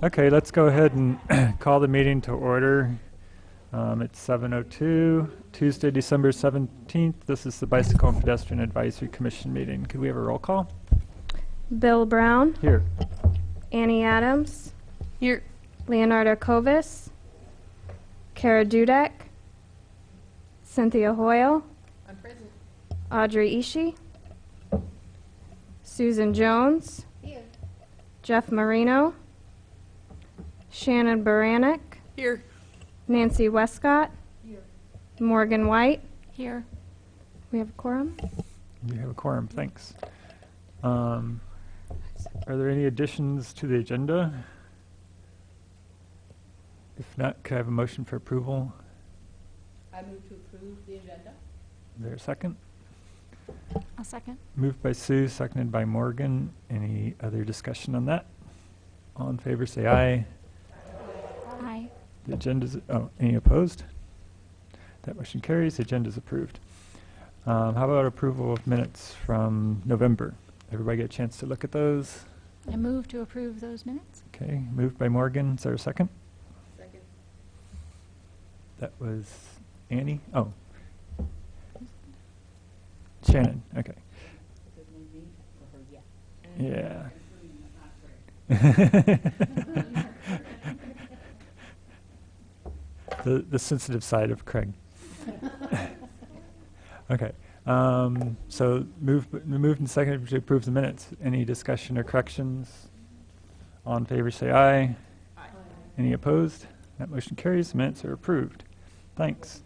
Okay, let's go ahead and call the meeting to order. It's 7:02, Tuesday, December 17th. This is the Bicycle and Pedestrian Advisory Commission meeting. Could we have a roll call? Bill Brown. Here. Annie Adams. Here. Leonardo Kovis. Kara Dudek. Cynthia Hoyle. I'm present. Audrey Ishii. Susan Jones. Here. Jeff Marino. Shannon Baranek. Here. Nancy Westcott. Here. Morgan White. Here. We have a quorum. You have a quorum, thanks. Are there any additions to the agenda? If not, could I have a motion for approval? I move to approve the agenda. Is there a second? A second. Moved by Sue, seconded by Morgan. Any other discussion on that? All in favor, say aye. Aye. The agenda's, any opposed? That motion carries. The agenda's approved. How about approval of minutes from November? Everybody get a chance to look at those? I move to approve those minutes. Okay, moved by Morgan. Is there a second? Second. That was Annie? Oh. Shannon, okay. Yeah. The sensitive side of Craig. Okay. So moved and seconded to approve the minutes. Any discussion or corrections? All in favor say aye. Aye. Any opposed? That motion carries. The minutes are approved. Thanks.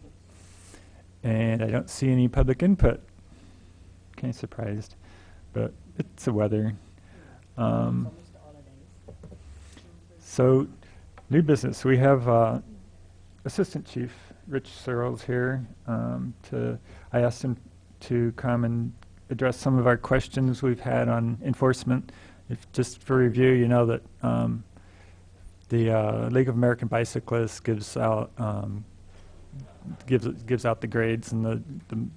And I don't see any public input. Kind of surprised, but it's the weather. So, new business. We have Assistant Chief Rich Searles here. I asked him to come and address some of our questions we've had on enforcement. Just for review, you know that the League of American Bicyclists gives out gives out the grades and the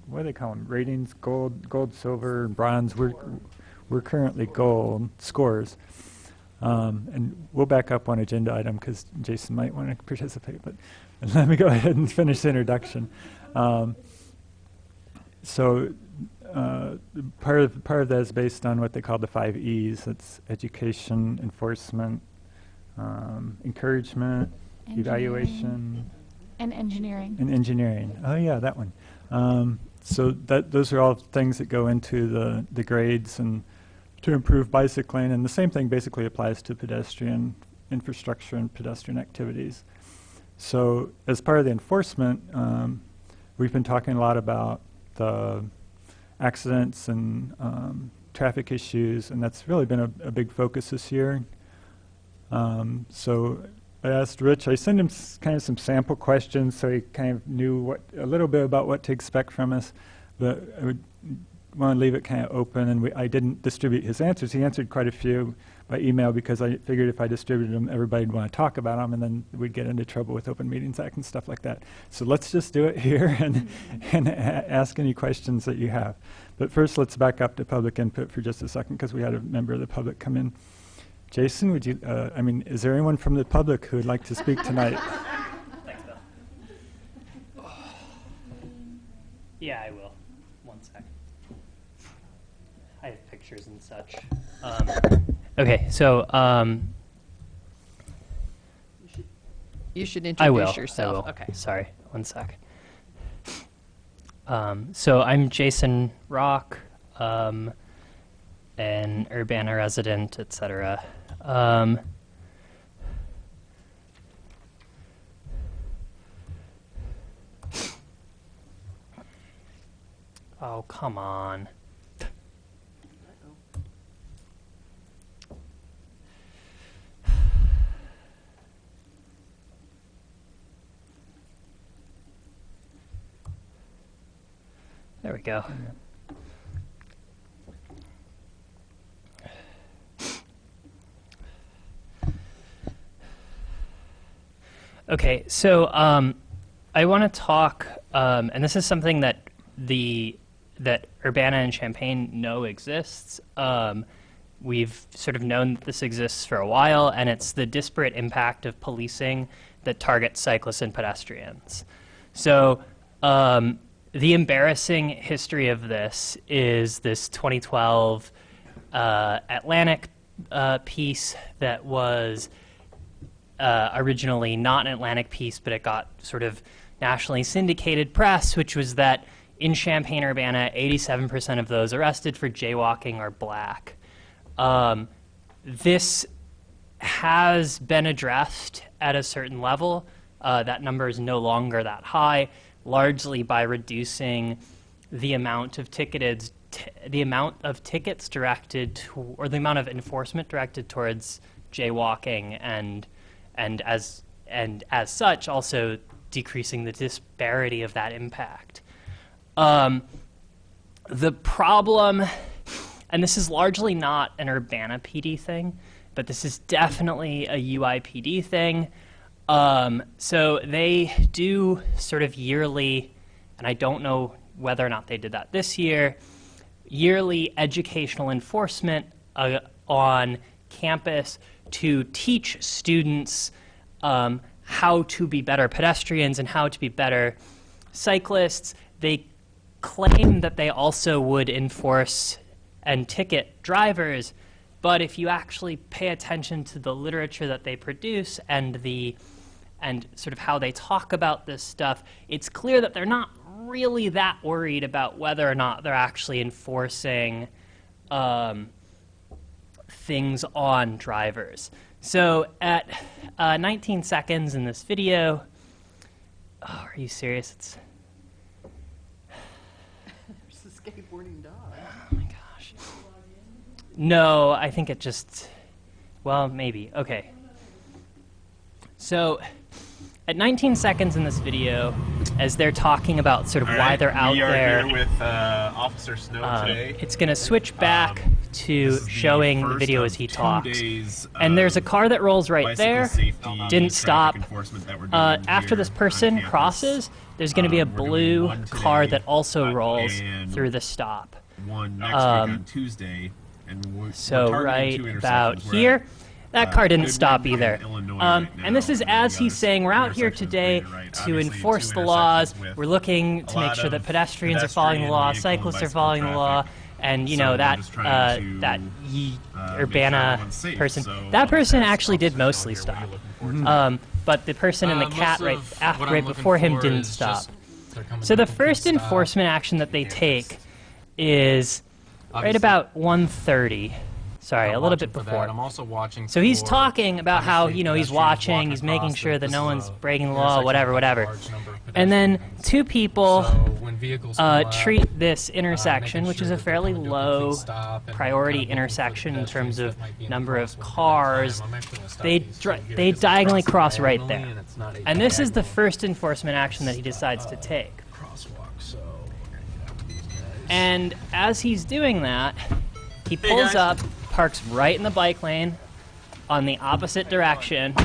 what do they call them? Ratings: gold, silver, and bronze. We're currently gold scores. And we'll back up one agenda item because Jason might want to participate, but let me go ahead and finish the introduction. So part of that is based on what they call the 5 E's. That's education, enforcement, encouragement, evaluation, and engineering. and engineering. Oh yeah, that one. So those are all things that go into the grades and to improve bicycling, and the same thing basically applies to pedestrian infrastructure and pedestrian activities. So as part of the enforcement, we've been talking a lot about the accidents and traffic issues, and that's really been a big focus this year. So I asked Rich, I sent him kind of some sample questions so he kind of knew a little bit about what to expect from us, but I would want to leave it kind of open, and I didn't distribute his answers. He answered quite a few by email because I figured if I distributed them, everybody would want to talk about them, and then we'd get into trouble with Open Meetings Act and stuff like that. So let's just do it here and ask any questions that you have. But first, let's back up to public input for just a second because we had a member of the public come in. Jason, would you, is there anyone from the public who would like to speak tonight? Thanks, Bill. Yeah, I will. One sec. I have pictures and such. Okay, so You should I introduce will. yourself. I will. Okay. Sorry, one sec. So I'm Jason Rock, an Urbana resident, etc. Oh, come on. There we go. Okay, so I want to talk, and this is something that Urbana and Champaign know exists, we've sort of known that this exists for a while, and it's the disparate impact of policing that targets cyclists and pedestrians. So the embarrassing history of this is this 2012 Atlantic piece that was originally not an Atlantic piece, but it got sort of nationally syndicated press, which was that in Champaign-Urbana, 87% of those arrested for jaywalking are black. This has been addressed at a certain level. That number is no longer that high, largely by reducing the amount of tickets directed to, or the amount of enforcement directed towards jaywalking, and as such also decreasing the disparity of that impact. The problem, and this is largely not an Urbana PD thing, but this is definitely a UIPD thing. So they do sort of yearly, and I don't know whether or not they did that this year, yearly educational enforcement on campus to teach students how to be better pedestrians and how to be better cyclists. They claim that they also would enforce and ticket drivers, but if you actually pay attention to the literature that they produce and sort of how they talk about this stuff, it's clear that they're not really that worried about whether or not they're actually enforcing things on drivers. So at 19 seconds in this video, oh, are you serious? It's There's a skateboarding dog. Oh my gosh. No, I think it just, well, maybe. Okay. So at 19 seconds in this video, as they're talking about sort of why they're out there, we are here with Officer Snow today. it's going to switch back to showing the video as he talks. And there's a car that rolls right there, didn't stop. After this person crosses, there's going to be a blue car that also rolls through the stop. One next week on Tuesday, and So right about here, that car didn't stop either. And this is as he's saying, we're out here today to enforce the laws. We're looking to make sure that pedestrians are following the law, cyclists are following the law, and you know that Urbana person. That person actually did mostly stop, but the person in the cat right before him didn't stop. So the first enforcement action that they take is right about 1:30. Sorry, a little bit before. I'm also watching. So he's talking about how, you know, he's watching, he's making sure that no one's breaking the law, whatever. And then two people treat this intersection, which is a fairly low priority intersection in terms of number of cars. They diagonally cross right there. And this is the first enforcement action that he decides to take. And as he's doing that, he pulls up, parks right in the bike lane on the opposite direction.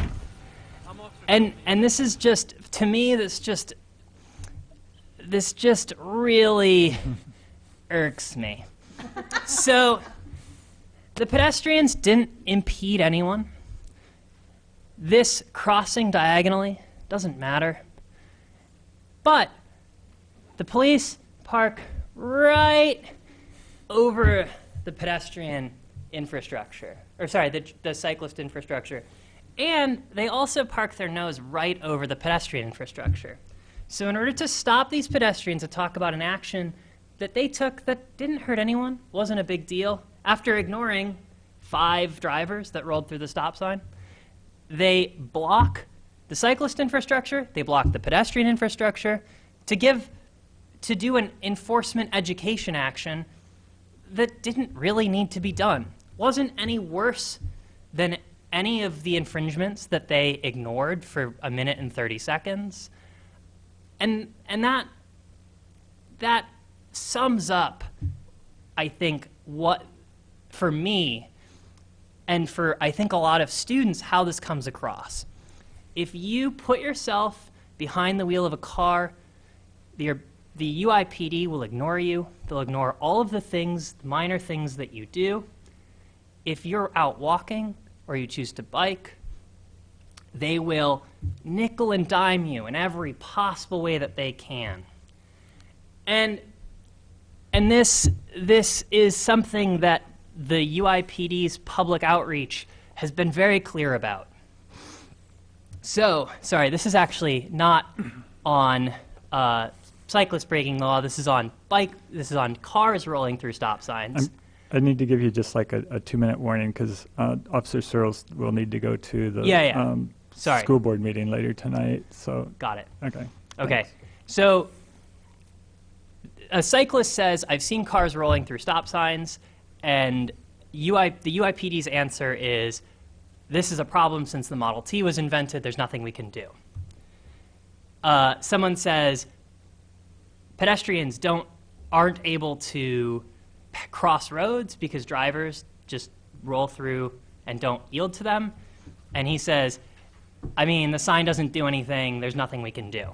And this is just, to me, this just really irks me. So the pedestrians didn't impede anyone. This crossing diagonally doesn't matter. But the police park right over the pedestrian infrastructure, or sorry, the cyclist infrastructure. And they also park their nose right over the pedestrian infrastructure. So in order to stop these pedestrians, to talk about an action that they took that didn't hurt anyone, wasn't a big deal, after ignoring 5 drivers that rolled through the stop sign, they block the cyclist infrastructure, they block the pedestrian infrastructure to do an enforcement education action that didn't really need to be done. Wasn't any worse than any of the infringements that they ignored for 1 minute and 30 seconds. And that sums up, I think, what, for me, and for, I think, a lot of students, how this comes across. If you put yourself behind the wheel of a car, the UIPD will ignore you. They'll ignore all of the things, the minor things that you do. if you're out walking or you choose to bike, they will nickel and dime you in every possible way that they can. And this is something that the UIPD's public outreach has been very clear about. So, sorry, this is actually not on cyclist breaking the law. This is on cars rolling through stop signs. I need to give you just like a 2-minute warning because Officer Searles will need to go to the Sorry. school board meeting later tonight. So Got it. okay. Okay. Thanks. So a cyclist says, I've seen cars rolling through stop signs, and the UIPD's answer is, this is a problem since the Model T was invented. There's nothing we can do. Someone says, pedestrians aren't able to cross roads because drivers just roll through and don't yield to them. And he says, I mean, the sign doesn't do anything. There's nothing we can do.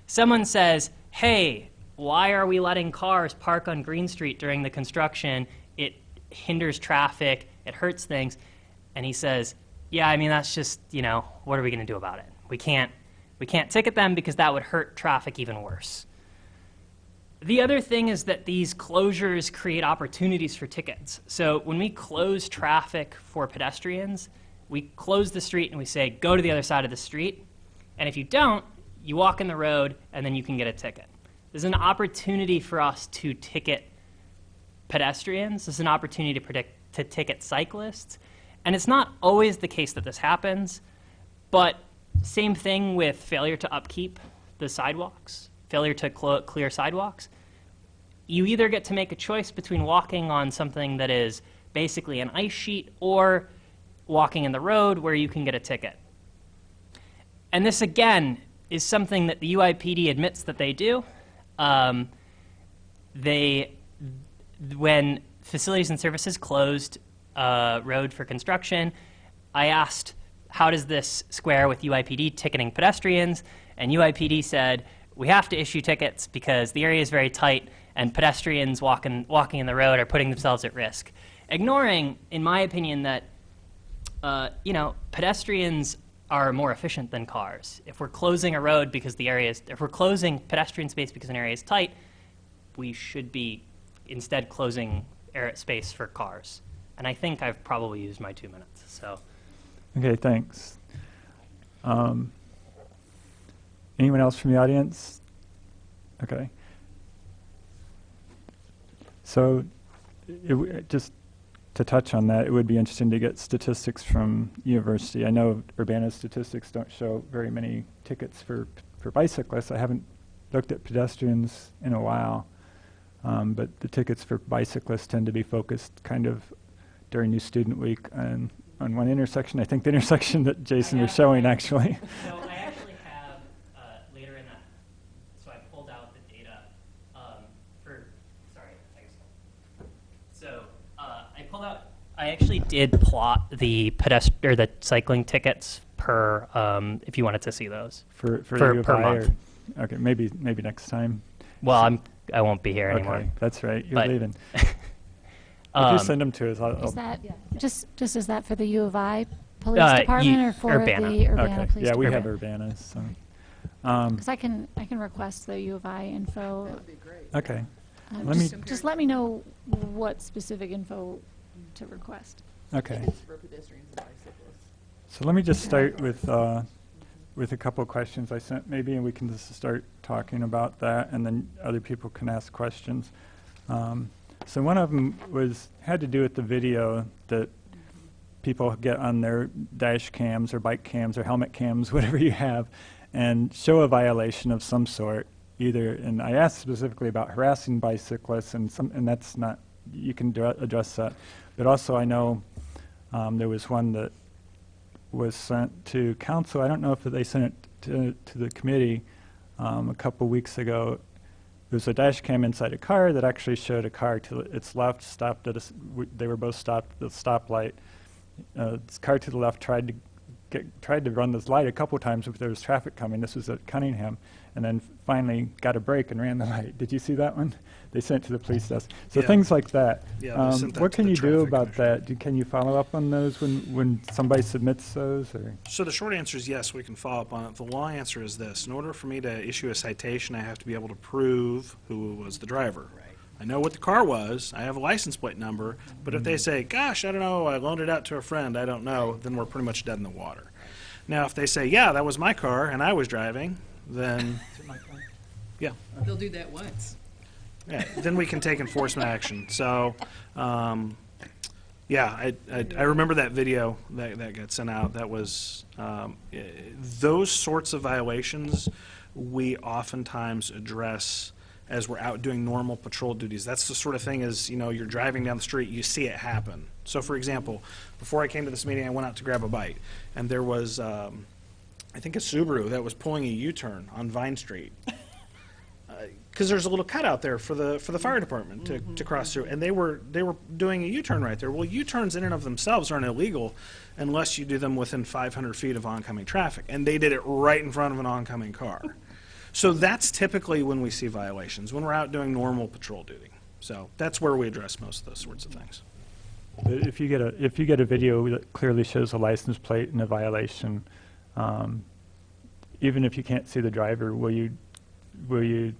Someone says, hey, why are we letting cars park on Green Street during the construction? It hinders traffic. It hurts things. And he says, yeah, I mean, that's just, what are we going to do about it? We can't ticket them because that would hurt traffic even worse. The other thing is that these closures create opportunities for tickets. So when we close traffic for pedestrians, we close the street and we say, go to the other side of the street. And if you don't, you walk in the road and then you can get a ticket. There's an opportunity for us to ticket pedestrians. There's an opportunity to ticket cyclists. And it's not always the case that this happens, but same thing with failure to upkeep the sidewalks, failure to clear sidewalks. You either get to make a choice between walking on something that is basically an ice sheet or walking in the road where you can get a ticket. And this, again, is something that the UIPD admits that they do. When Facilities and Services closed a road for construction, I asked, how does this square with UIPD ticketing pedestrians? And UIPD said, we have to issue tickets because the area is very tight and pedestrians walking in the road are putting themselves at risk. Ignoring, in my opinion, that pedestrians are more efficient than cars. If we're closing a road because if we're closing pedestrian space because an area is tight, we should be instead closing space for cars. And I think I've probably used my 2 minutes, so. Okay, thanks. Anyone else from the audience? Okay. So just to touch on that, it would be interesting to get statistics from university. I know Urbana's statistics don't show very many tickets for bicyclists. I haven't looked at pedestrians in a while, but the tickets for bicyclists tend to be focused kind of during New Student Week on one intersection. I think the intersection that Jason was showing, actually. So I actually have, later in that, so I pulled out the data I actually did plot the cycling tickets per, if you wanted to see those. For per month. Okay, maybe next time. Well, I won't be here anymore. Okay, that's right. You're But- leaving. If you send them to us, Is that, just is that for the U of I Police Department or for Urbana. the Urbana okay. Police Yeah, we have Department? Urbana. So. Because I can request the U of I info. That'd be great. Okay. Let me- Just let me know what specific info to request. Okay. Tickets for pedestrians and bicyclists. So let me just start with a couple of questions I sent, maybe, and we can just start talking about that, and then other people can ask questions. So one of them had to do with the video that people get on their dash cams or bike cams or helmet cams, whatever you have, and show a violation of some sort. Either, and I asked specifically about harassing bicyclists, and that's not, you can address that. But also, I know there was one that was sent to council. I don't know if they sent it to the committee a couple weeks ago. There was a dash cam inside a car that actually showed a car to its left stopped at they were both stopped at the stoplight. This car to the left tried to tried to run this light a couple times if there was traffic coming. This was at Cunningham, and then finally got a break and ran the light. Did you see that one? They sent it to the police desk. So Yeah. things like that. Yeah, they sent that What to can the you do traffic about commissioner. that? Can you follow up on those when somebody submits those? Or? So the short answer is yes, we can follow up on it. The long answer is this. In order for me to issue a citation, I have to be able to prove who was the driver. I know what the car was, I have a license plate number, but if they say, gosh, I don't know, I loaned it out to a friend, I don't know, then we're pretty much dead in the water. Now, if they say, yeah, that was my car and I was driving, then, yeah, They'll do that once. yeah, then we can take enforcement action. So, yeah, I remember that video that got sent out. That was, those sorts of violations we oftentimes address as we're out doing normal patrol duties. That's the sort of thing as, you're driving down the street, you see it happen. So for example, before I came to this meeting, I went out to grab a bite, and there was, I think a Subaru that was pulling a U-turn on Vine Street. Because there's a little cutout there for the fire department to cross through, and they were doing a U-turn right there. Well, U-turns in and of themselves aren't illegal unless you do them within 500 feet of oncoming traffic, and they did it right in front of an oncoming car. So that's typically when we see violations, when we're out doing normal patrol duty. So that's where we address most of those sorts of things. If you get a video that clearly shows a license plate and a violation, even if you can't see the driver, will you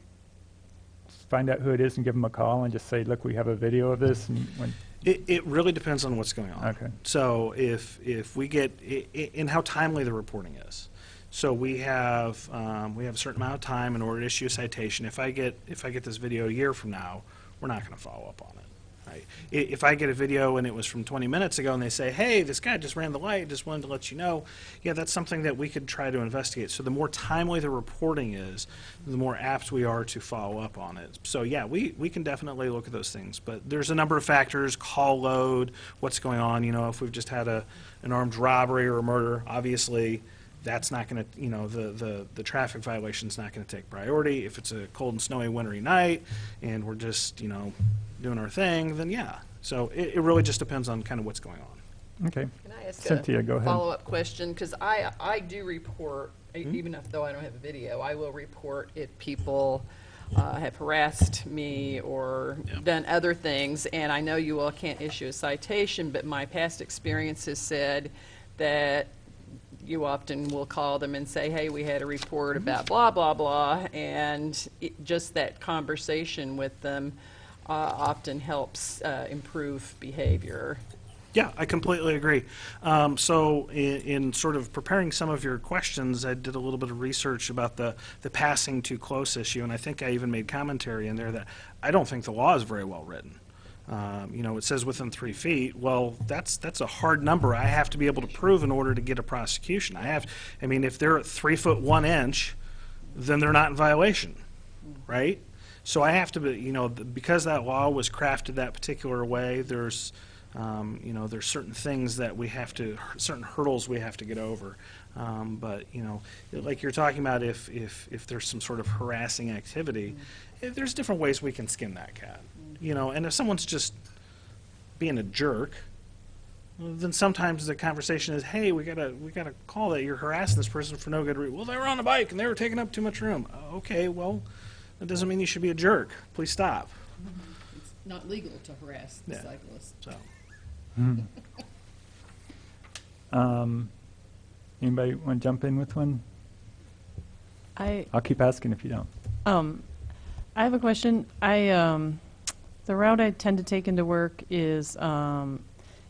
find out who it is and give them a call and just say, look, we have a video of this? And It really depends on what's going on. Okay. So if we get in how timely the reporting is. So we have a certain amount of time in order to issue a citation. If I get this video a year from now, we're not going to follow up on it. Right? If I get a video and it was from 20 minutes ago and they say, hey, this guy just ran the light, just wanted to let you know, yeah, that's something that we could try to investigate. So the more timely the reporting is, the more apt we are to follow up on it. So yeah, we can definitely look at those things. But there's a number of factors, call load, what's going on. If we've just had an armed robbery or a murder, obviously that's not going to, the traffic violation's not going to take priority. If it's a cold and snowy wintry night and we're just, doing our thing, then yeah. So it really just depends on kind of what's going on. Okay. Can I ask Cynthia, go a ahead. follow-up question? Because I do report, even though I don't have a video, I will report if people have harassed me or done other things. And I know you all can't issue a citation, but my past experience has said that you often will call them and say, hey, we had a report about blah, blah, blah, and just that conversation with them often helps improve behavior. Yeah, I completely agree. So in sort of preparing some of your questions, I did a little bit of research about the passing too close issue, and I think I even made commentary in there that I don't think the law is very well written. It says within 3 feet. Well, that's a hard number. I have to be able to prove in order to get a prosecution. If they're at 3 foot 1 inch, then they're not in violation, right? So I have to be, because that law was crafted that particular way. There's certain things that we have to, certain hurdles we have to get over. But like you're talking about, if there's some sort of harassing activity, there's different ways we can skin that cat. And if someone's just being a jerk, then sometimes the conversation is, hey, we gotta call that you're harassing this person for no good reason. Well, they were on a bike and they were taking up too much room. Okay, well, that doesn't mean you should be a jerk. Please stop. It's not legal to harass the Yeah. cyclist. So. Anybody want to jump in with one? I'll keep asking if you don't. I have a question. The route I tend to take into work is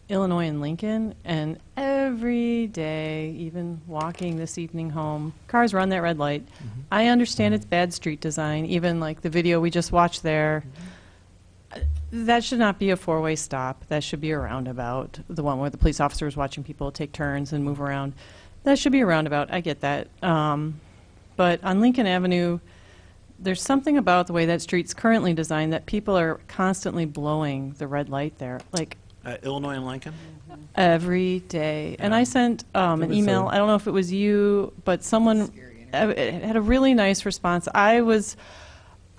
Illinois and Lincoln, and every day, even walking this evening home, cars run that red light. I understand it's bad street design, even like the video we just watched there. That should not be a four-way stop. That should be a roundabout, the one where the police officer is watching people take turns and move around. That should be a roundabout. I get that. But on Lincoln Avenue, there's something about the way that street's currently designed that people are constantly blowing the red light there, like Illinois and Lincoln? every day. And I sent an email. I don't know if it was you, but someone had a really nice response. I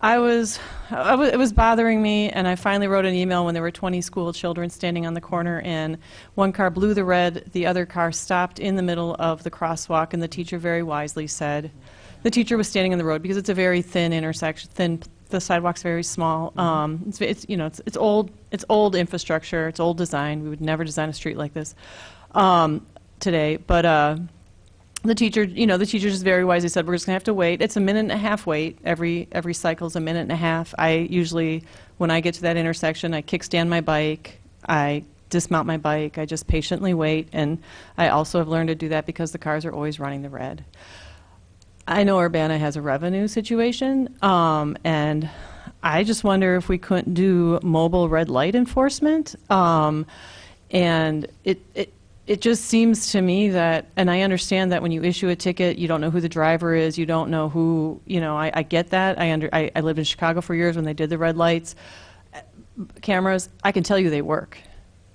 It was bothering me, and I finally wrote an email when there were 20 school children standing on the corner, and one car blew the red, the other car stopped in the middle of the crosswalk, and the teacher very wisely said, the teacher was standing on the road because it's a very thin intersection, the sidewalk's very small. It's old infrastructure, it's old design. We would never design a street like this today, but the teacher just very wisely said, we're just going to have to wait. It's a 1.5-minute wait. Every cycle's a 1.5 minutes. I usually, when I get to that intersection, I kickstand my bike. I dismount my bike. I just patiently wait. And I also have learned to do that because the cars are always running the red. I know Urbana has a revenue situation, and I just wonder if we couldn't do mobile red light enforcement. And it just seems to me that, and I understand that when you issue a ticket, you don't know who the driver is, you don't know who, I get that. I lived in Chicago for years when they did the red lights cameras. I can tell you they work.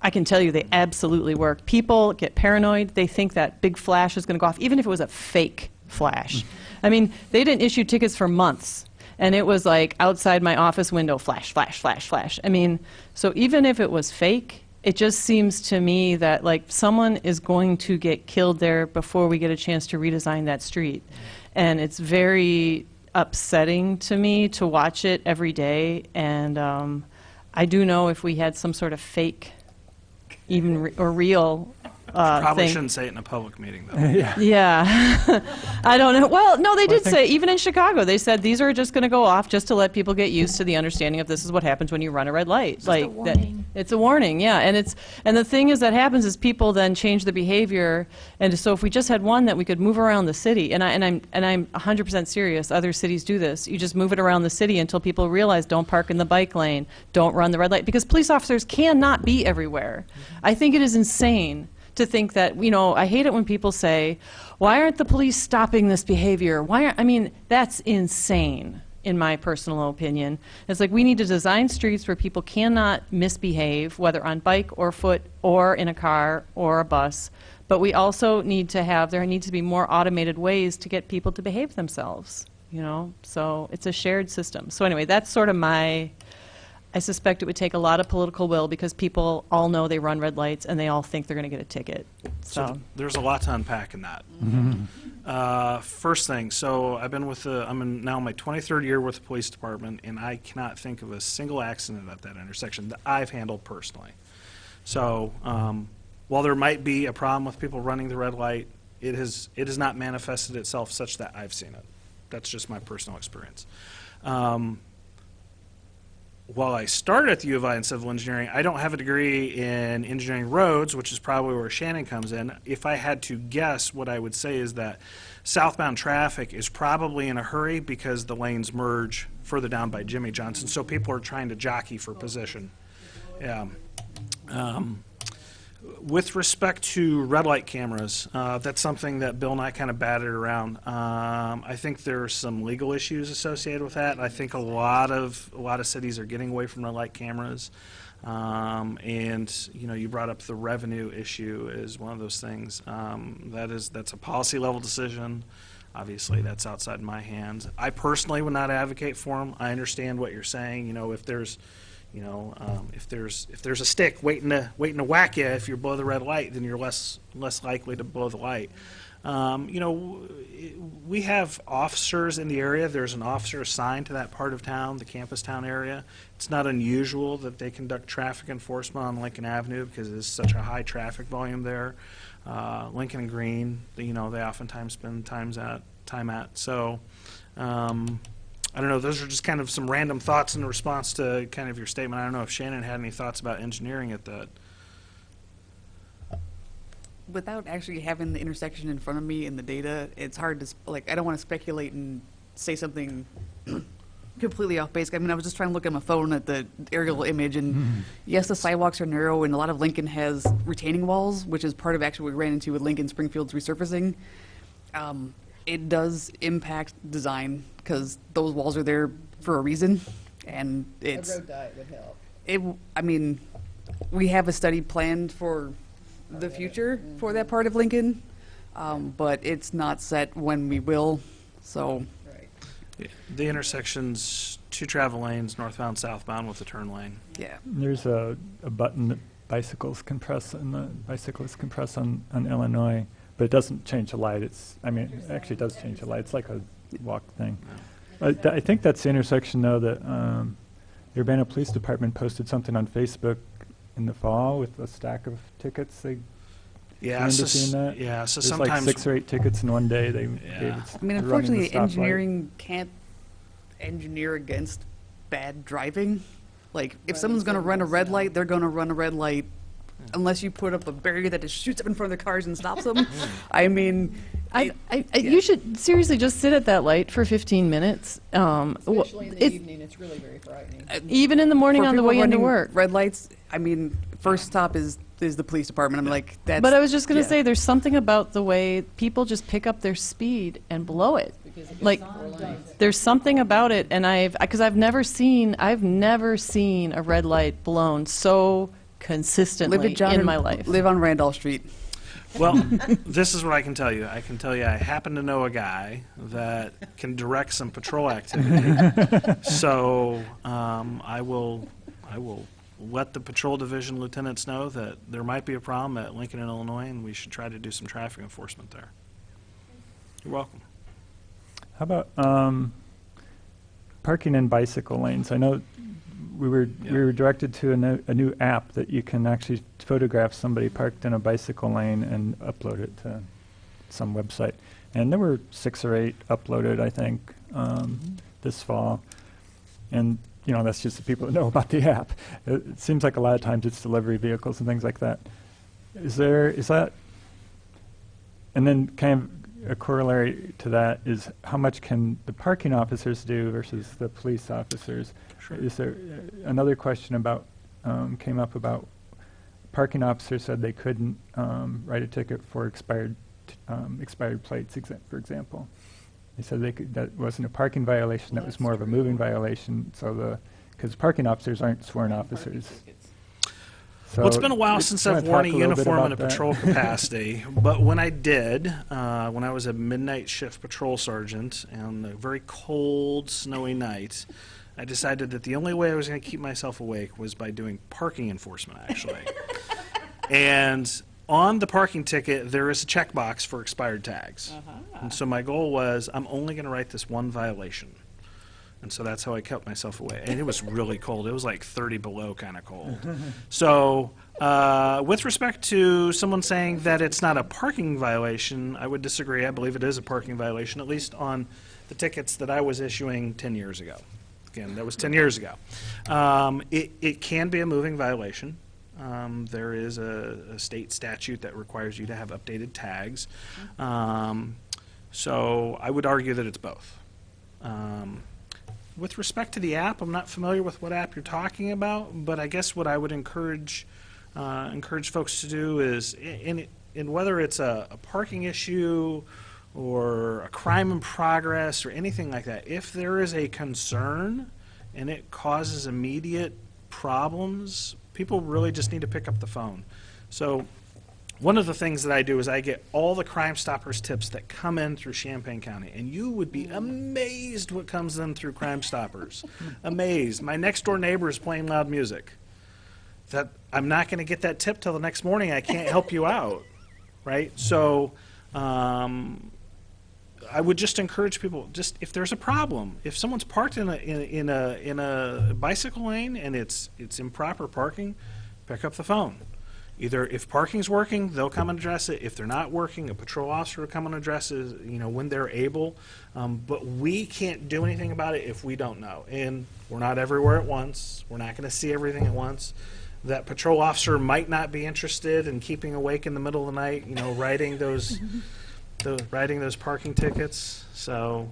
I can tell you they absolutely work. People get paranoid. They think that big flash is going to go off, even if it was a fake flash. I mean, they didn't issue tickets for months, and it was like outside my office window, flash, flash, flash, flash. I mean, so even if it was fake, it just seems to me that like someone is going to get killed there before we get a chance to redesign that street. And it's very upsetting to me to watch it every day. And I do know if we had some sort of fake or real Probably thing. shouldn't say it in a public meeting, though. Yeah. I don't know. Well, no, they did say, even in Chicago, they said these are just going to go off just to let people get used to the understanding of this is what happens when you run a red light. Just a warning. It's a warning, yeah. And the thing is that happens is people then change the behavior. And so if we just had one that we could move around the city, and I'm 100% serious, other cities do this. You just move it around the city until people realize don't park in the bike lane, don't run the red light, because police officers cannot be everywhere. I think it is insane to think that, I hate it when people say, why aren't the police stopping this behavior? That's insane, in my personal opinion. It's like we need to design streets where people cannot misbehave, whether on bike or foot or in a car or a bus. But we also need to there needs to be more automated ways to get people to behave themselves, So it's a shared system. So anyway, that's sort of I suspect it would take a lot of political will because people all know they run red lights and they all think they're going to get a ticket. So there's a lot to unpack in that. First thing, so I'm now in my 23rd year with the police department, and I cannot think of a single accident at that intersection that I've handled personally. So while there might be a problem with people running the red light, it has not manifested itself such that I've seen it. That's just my personal experience. While I started at the U of I in civil engineering, I don't have a degree in engineering roads, which is probably where Shannon comes in. If I had to guess, what I would say is that southbound traffic is probably in a hurry because the lanes merge further down by Jimmy Johnson, so people are trying to jockey for position. Yeah. With respect to red light cameras, that's something that Bill and I kind of batted around. I think there are some legal issues associated with that. I think a lot of cities are getting away from red light cameras, and you brought up the revenue issue as one of those things. That's a policy level decision. Obviously, that's outside my hands. I personally would not advocate for them. I understand what you're saying. If there's a stick waiting to whack you if you're below the red light, then you're less likely to blow the light. We have officers in the area. There's an officer assigned to that part of town, the campus town area. It's not unusual that they conduct traffic enforcement on Lincoln Avenue because there's such a high traffic volume there. Lincoln and Green, they oftentimes spend time at. So. I don't know, those are just kind of some random thoughts in response to kind of your statement. I don't know if Shannon had any thoughts about engineering at that. Without actually having the intersection in front of me and the data, it's hard to, I don't want to speculate and say something completely off base. I was just trying to look at my phone at the aerial image, and yes, the sidewalks are narrow, and a lot of Lincoln has retaining walls, which is part of actually what we ran into with Lincoln Springfield's resurfacing. It does impact design because those walls are there for a reason, and it's A road diet would help. We have a study planned for the future for that part of Lincoln, but it's not set when we will. So, Right. The intersection's 2 travel lanes, northbound, southbound, with a turn lane. Yeah. There's a button that bicyclists can press on Illinois, but it doesn't change the light. It actually does change the light. It's like a walk thing. I think that's the intersection, though, that the Urbana Police Department posted something on Facebook in the fall with a stack of tickets. They Yeah, remember so, seeing that? yeah, so There's sometimes... like 6 or 8 tickets in one day. They Yeah. gave I mean, for running the unfortunately, stoplight. engineering can't engineer against bad driving. Like, if someone's going to run a red light, they're going to run a red light unless you put up a barrier that just shoots up in front of their cars and stops them. I mean, You should seriously just sit at that light for 15 minutes. Especially in the evening, it's really very frightening. Even in the morning for on the people way into running work. red lights, I mean, first stop is the police department. I'm like, that's... But I was just going to yeah. say, there's something about the way people just pick up their speed and blow it. Like, there's something about it, and because I've never seen a red light blown so consistently in my life. Live on Randolph Street. Well, this is what I can tell you. I can tell you I happen to know a guy that can direct some patrol activity. So I will let the patrol division lieutenants know that there might be a problem at Lincoln and Illinois, and we should try to do some traffic enforcement there. You're welcome. How about parking in bicycle lanes? I know we were directed to a new app that you can actually photograph somebody parked in a bicycle lane and upload it to some website. And there were 6 or 8 uploaded, I think, this fall. And that's just the people that know about the app. It seems like a lot of times it's delivery vehicles and things like that. Is that? And then kind of a corollary to that is how much can the parking officers do versus the police officers? Sure. Is there another question about came up about parking officers said they couldn't write a ticket for expired plates, for example. They said that wasn't a parking violation, that was more of a moving violation. So because parking officers aren't sworn officers. So Well, it's been a while since I've worn a uniform in a patrol capacity, but when I did, when I was a midnight shift patrol sergeant on a very cold, snowy night, I decided that the only way I was going to keep myself awake was by doing parking enforcement, actually. And on the parking ticket, there is a checkbox for expired tags. And so my goal was, I'm only going to write this one violation. And so that's how I kept myself away. And it was really cold. It was like 30 below kind of cold. So with respect to someone saying that it's not a parking violation, I would disagree. I believe it is a parking violation, at least on the tickets that I was issuing 10 years ago. Again, that was 10 years ago. It can be a moving violation. There is a state statute that requires you to have updated tags. So I would argue that it's both. With respect to the app, I'm not familiar with what app you're talking about, but I guess what I would encourage folks to do is, in whether it's a parking issue or a crime in progress or anything like that, if there is a concern and it causes immediate problems, people really just need to pick up the phone. So one of the things that I do is I get all the Crime Stoppers tips that come in through Champaign County, and you would be amazed what comes in through Crime Stoppers. Amazed. My next door neighbor is playing loud music. That I'm not going to get that tip till the next morning. I can't help you out, right? So I would just encourage people, just if there's a problem, if someone's parked in a bicycle lane and it's improper parking, pick up the phone. Either if parking's working, they'll come and address it. If they're not working, a patrol officer will come and address it, when they're able. But we can't do anything about it if we don't know. And we're not everywhere at once. We're not going to see everything at once. That patrol officer might not be interested in keeping awake in the middle of the night, writing those parking tickets. So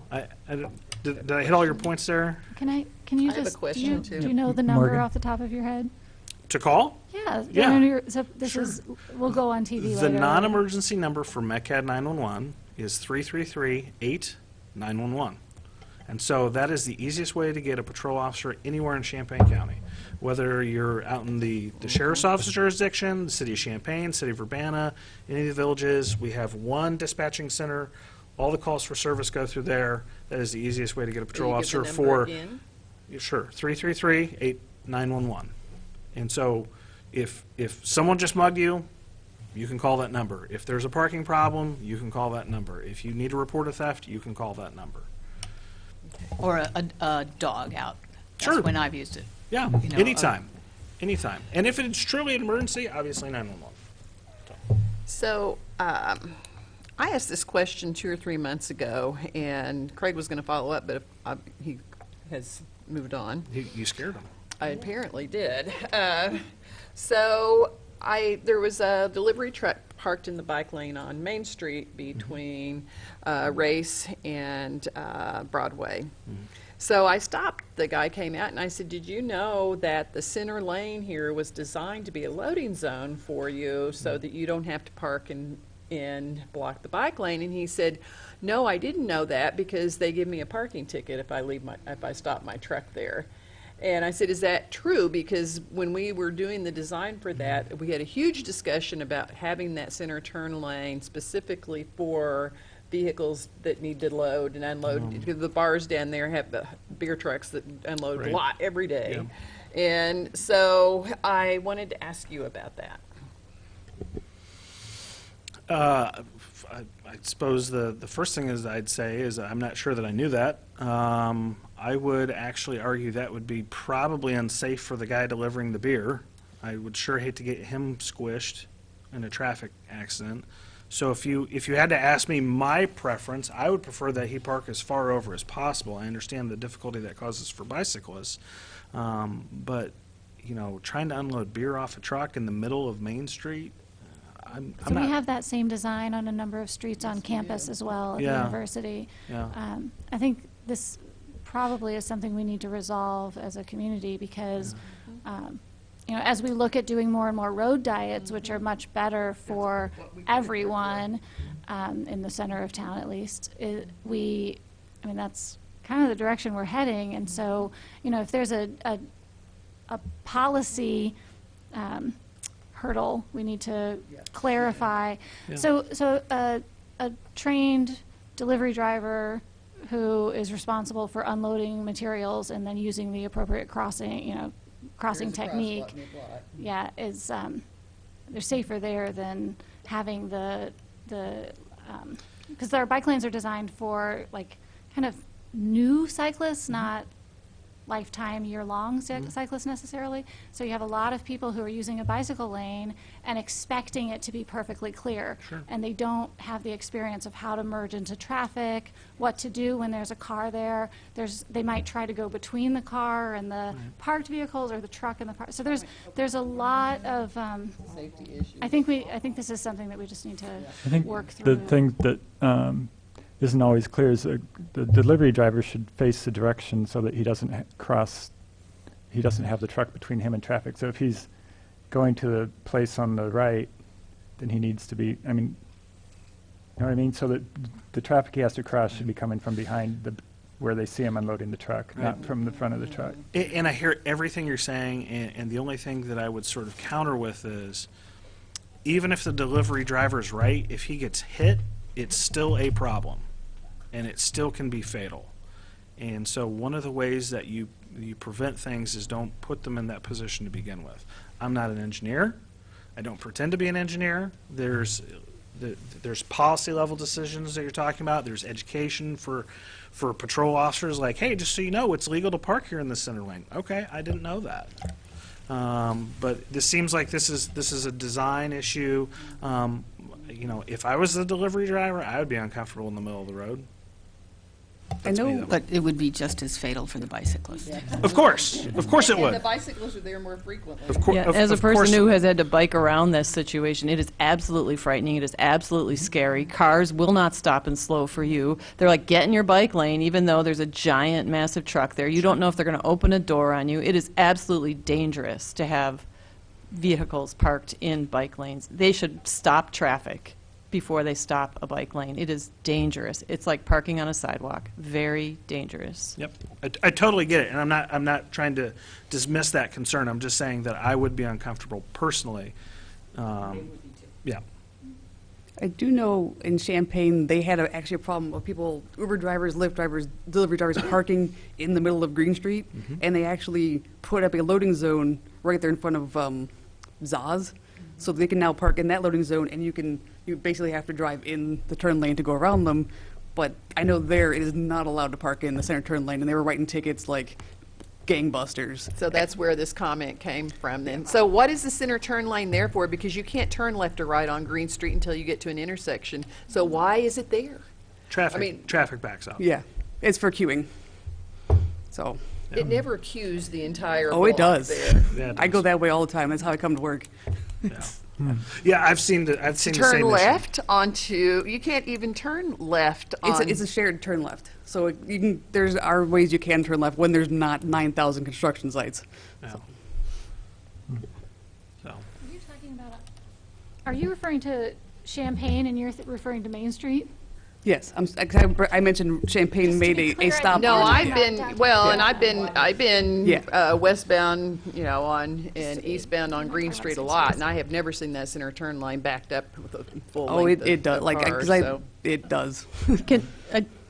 did I hit all your points there? Can you I have a just, question, too. do you know the number Morgan. off the top of your head? To call? Yeah. Yeah. So this Sure. we'll go on TV The later. non-emergency number for MECAD 911 is 333-8-911. And so that is the easiest way to get a patrol officer anywhere in Champaign County. Whether you're out in the sheriff's office jurisdiction, the city of Champaign, city of Urbana, any of the villages, we have one dispatching center All the calls for service go through there. That is the easiest way to get a patrol Will you officer give the number for. again? Sure, 333-911. And so if someone just mugged you, you can call that number. If there's a parking problem, you can call that number. If you need to report a theft, you can call that number. Or a dog out. Sure. That's when I've used it. Yeah, You know, anytime. Anytime. And if it's truly an emergency, obviously 911. So, I asked this question 2 or 3 months ago, and Craig was going to follow up, but he has moved on. You scared them. I apparently did. There was a delivery truck parked in the bike lane on Main Street between Race and Broadway. So I stopped. The guy came out and I said, "Did you know that the center lane here was designed to be a loading zone for you so that you don't have to park and block the bike lane?" And he said, "No, I didn't know that because they give me a parking ticket if I stop my truck there." And I said, "Is that true?" Because when we were doing the design for that, we had a huge discussion about having that center turn lane specifically for vehicles that need to load and unload. The bars down there have beer trucks that unload a lot every day. Yeah. And so I wanted to ask you about that. I suppose the first thing I'd say is I'm not sure that I knew that. I would actually argue that would be probably unsafe for the guy delivering the beer. I would sure hate to get him squished in a traffic accident. So if you had to ask me my preference, I would prefer that he park as far over as possible. I understand the difficulty that causes for bicyclists, but trying to unload beer off a truck in the middle of Main Street, So we have that same design on a number of streets on campus as well at the university. Yeah. I think this probably is something we need to resolve as a community because, as we look at doing more and more road diets, which are much better for everyone in the center of town at least, that's kind of the direction we're heading. And so, if there's a policy hurdle we need to clarify. Yeah. So a trained delivery driver who is responsible for unloading materials and then using the appropriate crossing technique, is they're safer there than having because our bike lanes are designed for kind of new cyclists, not lifetime, year-long cyclists necessarily. So you have a lot of people who are using a bicycle lane and expecting it to be perfectly clear. Sure. And they don't have the experience of how to merge into traffic, what to do when there's a car there. They might try to go between the car and the parked vehicles or the truck and the park. So there's a lot of Safety issues. I think this is something that we just need to I think work through. the thing that isn't always clear is the delivery driver should face the direction so that he doesn't he doesn't have the truck between him and traffic. So if he's going to the place on the right, then he needs to be, you know what I mean? So that the traffic he has to cross should be coming from behind where they see him unloading the truck, not from the front of the truck. And I hear everything you're saying, and the only thing that I would sort of counter with is, even if the delivery driver's right, if he gets hit, it's still a problem, and it still can be fatal. And so one of the ways that you prevent things is don't put them in that position to begin with. I'm not an engineer. I don't pretend to be an engineer. There's policy level decisions that you're talking about. There's education for patrol officers, like, hey, just so you know, it's legal to park here in the center lane. Okay, I didn't know that. But this seems like this is a design issue. If I was the delivery driver, I would be uncomfortable in the middle of the road. I know, but it would be just as fatal for the bicyclist. Of course it And the would. bicyclists are there more frequently. As a person who has had to bike around this situation, it is absolutely frightening. It is absolutely scary. Cars will not stop and slow for you. They're like, get in your bike lane, even though there's a giant, massive truck there. You don't know if they're going to open a door on you. It is absolutely dangerous to have vehicles parked in bike lanes. They should stop traffic before they stop a bike lane. It is dangerous. It's like parking on a sidewalk. Very dangerous. Yep, I totally get it, and I'm not trying to dismiss that concern. I'm just saying that I would be uncomfortable personally. Yeah. I do know in Champaign, they had actually a problem of people, Uber drivers, Lyft drivers, delivery drivers parking in the middle of Green Street, and they actually put up a loading zone right there in front of Zaz, so they can now park in that loading zone, and you basically have to drive in the turn lane to go around them. But I know there it is not allowed to park in the center turn lane, and they were writing tickets like gangbusters. So that's where this comment came from then. So what is the center turn lane there for? Because you can't turn left or right on Green Street until you get to an intersection. So why is it there? Traffic backs up. Yeah, it's for queuing. So. It never queues the entire Oh, it block does. there. Yeah, it I go does. that way all the time. That's how I come to work. Yeah, I've seen the same Turn issue. left onto, you can't even turn left on. It's a shared turn left. So you can. There are ways you can turn left when there's not 9,000 construction sites. Yeah. So. Are you talking about, are you referring to Champaign and you're referring to Main Street? Yes, I mentioned Champaign Just to made be a clear, I stop. No, Yeah. I've Yeah. been, well, and I've been Yeah. westbound, and eastbound on Green Street a lot, and I have never seen that center turn lane backed up with a full Oh, length it does. of Like, cars, because so. it does.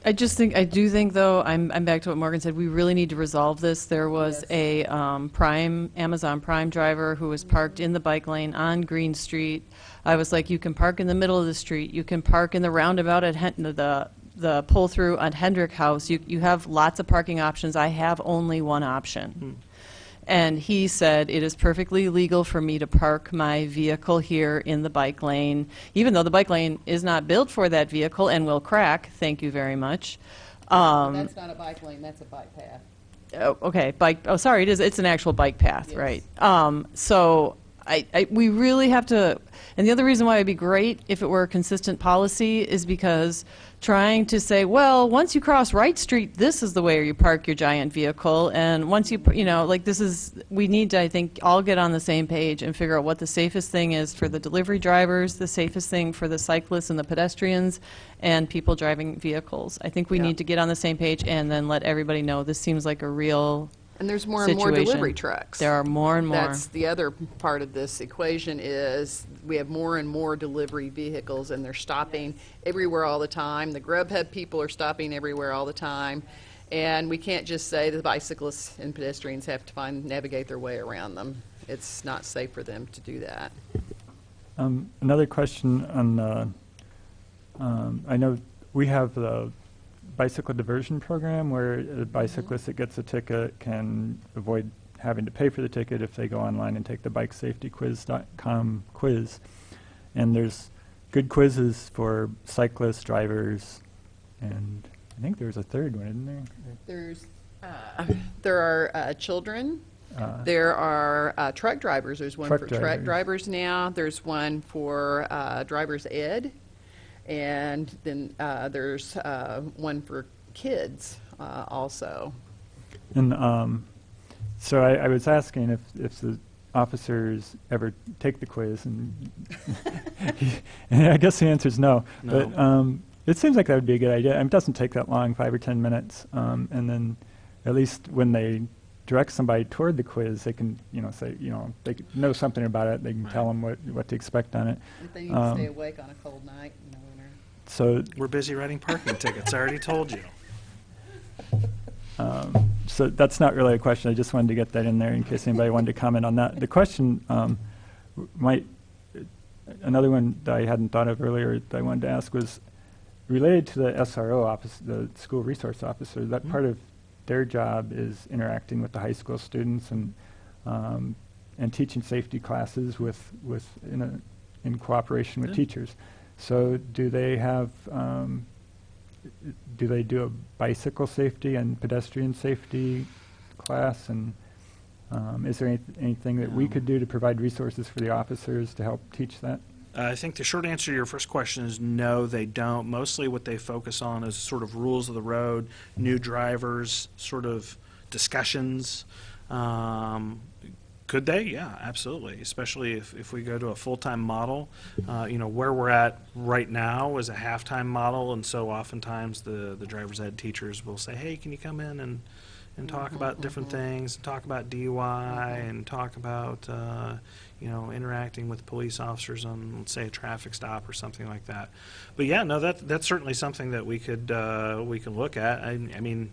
I do think though, I'm back to what Morgan said, we really need to resolve this. There was a Amazon Prime driver who was parked in the bike lane on Green Street. I was like, you can park in the middle of the street, you can park in the roundabout at the pull through at Hendrick House. You have lots of parking options. I have only one option. And he said, it is perfectly legal for me to park my vehicle here in the bike lane, even though the bike lane is not built for that vehicle and will crack. Thank you very much. That's not a bike lane, that's a bike path. Oh, okay, bike, oh, sorry, it's an actual bike path, Yes. right. So we really have to, and the other reason why it'd be great if it were a consistent policy is because trying to say, well, once you cross Wright Street, this is the way you park your giant vehicle, and once we need to, I think, all get on the same page and figure out what the safest thing is for the delivery drivers, the safest thing for the cyclists and the pedestrians, and people driving vehicles. I think we Yeah. need to get on the same page and then let everybody know this seems like a real And there's more and more situation. delivery trucks. There are more and more. That's the other part of this equation is we have more and more delivery vehicles, and they're stopping everywhere all the time. The Grubhub people are stopping everywhere all the time. And we can't just say the bicyclists and pedestrians have to navigate their way around them. It's not safe for them to do that. Another question on, I know we have the bicycle diversion program where a bicyclist that gets a ticket can avoid having to pay for the ticket if they go online and take the bikesafetyquiz.com quiz. And there's good quizzes for cyclists, drivers, and I think there's a third one, isn't there? There are children. There are truck drivers. There's one Truck for truck drivers. drivers now. There's one for driver's ed. And then there's one for kids also. And so I was asking if the officers ever take the quiz, and, and I guess the answer is no. No. But it seems like that would be a good idea. It doesn't take that long, 5 or 10 minutes, and then at least when they direct somebody toward the quiz, they can, say, they know something about it. They can tell them what to expect on it. If they need to stay awake on a cold night in the winter. So We're busy writing parking tickets. I already told you. So that's not really a question. I just wanted to get that in there in case anybody wanted to comment on that. The question another one that I hadn't thought of earlier that I wanted to ask was related to the SRO office, the school resource officer. That part of their job is interacting with the high school students and teaching safety classes in cooperation with teachers. So do they have do they do a bicycle safety and pedestrian safety class? And is there anything that we could do to provide resources for the officers to help teach that? I think the short answer to your first question is no, they don't. Mostly what they focus on is sort of rules of the road, new drivers, sort of discussions. Could they? Yeah, absolutely. Especially if we go to a full-time model. Where we're at right now is a half-time model, and so oftentimes the driver's ed teachers will say, hey, can you come in and talk about different things, and talk about DUI, and talk about interacting with police officers on, let's say, a traffic stop or something like that. But yeah, no, that's certainly something that we could look at. I mean.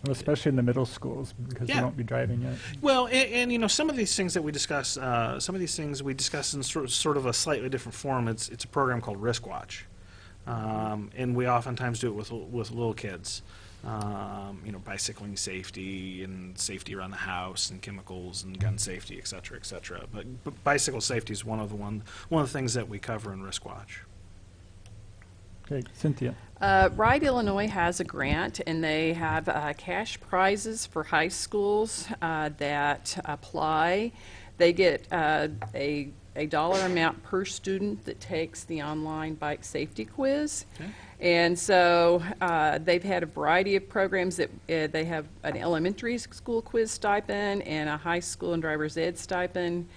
Well, especially in the middle schools, because they Yeah. won't be driving yet. Well, and some of these things that we discuss, in sort of a slightly different form. It's a program called Risk Watch, and we oftentimes do it with little kids. Bicycling safety and safety around the house and chemicals and gun safety, et cetera, et cetera. But bicycle safety is one of the things that we cover in Risk Watch. Okay, Cynthia. Ride Illinois has a grant, and they have cash prizes for high schools that apply. They get a dollar amount per student that takes the online bike safety quiz. Okay. And so they've had a variety of programs that they have an elementary school quiz stipend and a high school and driver's ed stipend,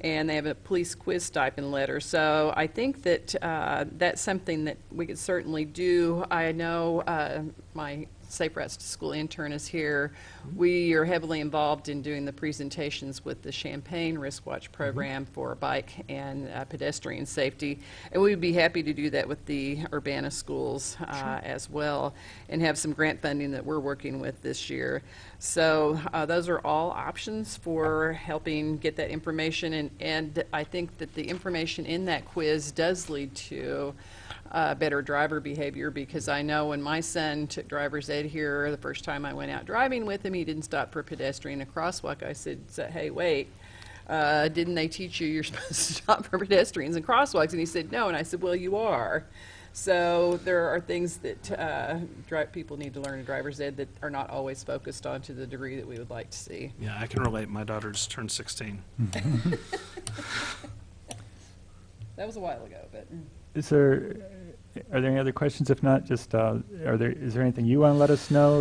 and they have a police quiz stipend letter. So I think that that's something that we could certainly do. I know my Safe Routes to School intern is here. We are heavily involved in doing the presentations with the Champaign Risk Watch program for bike and pedestrian safety, and we'd be happy to do that with the Urbana schools as well, and have some grant funding that we're working with this year. So those are all options for helping get that information, and I think that the information in that quiz does lead to better driver behavior, because I know when my son took driver's ed here, the first time I went out driving with him, he didn't stop for a pedestrian and a crosswalk. I said, hey, wait, didn't they teach you you're supposed to stop for pedestrians and crosswalks? And he said, no. And I said, well, you are. So there are things that people need to learn in driver's ed that are not always focused on to the degree that we would like to see. Yeah, I can relate. My daughter just turned 16. That was a while ago, but... Are there any other questions? If not, just is there anything you want to let us know,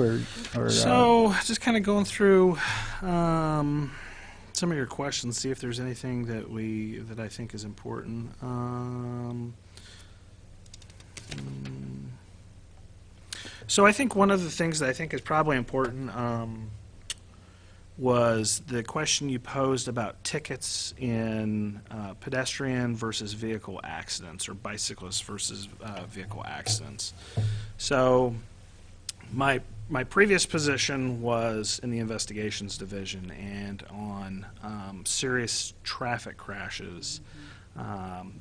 or So just kind of going through some of your questions, see if there's anything that I think is important. So I think one of the things that I think is probably important was the question you posed about tickets in pedestrian versus vehicle accidents, or bicyclists versus vehicle accidents. So my previous position was in the investigations division, and on serious traffic crashes,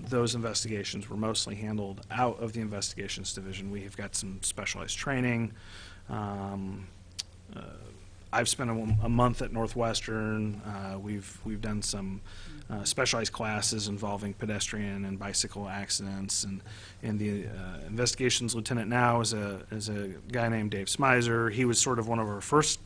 those investigations were mostly handled out of the investigations division. We have got some specialized training. I've spent a month at Northwestern. We've done some specialized classes involving pedestrian and bicycle accidents, and the investigations lieutenant now is a guy named Dave Smizer. He was sort of one of our first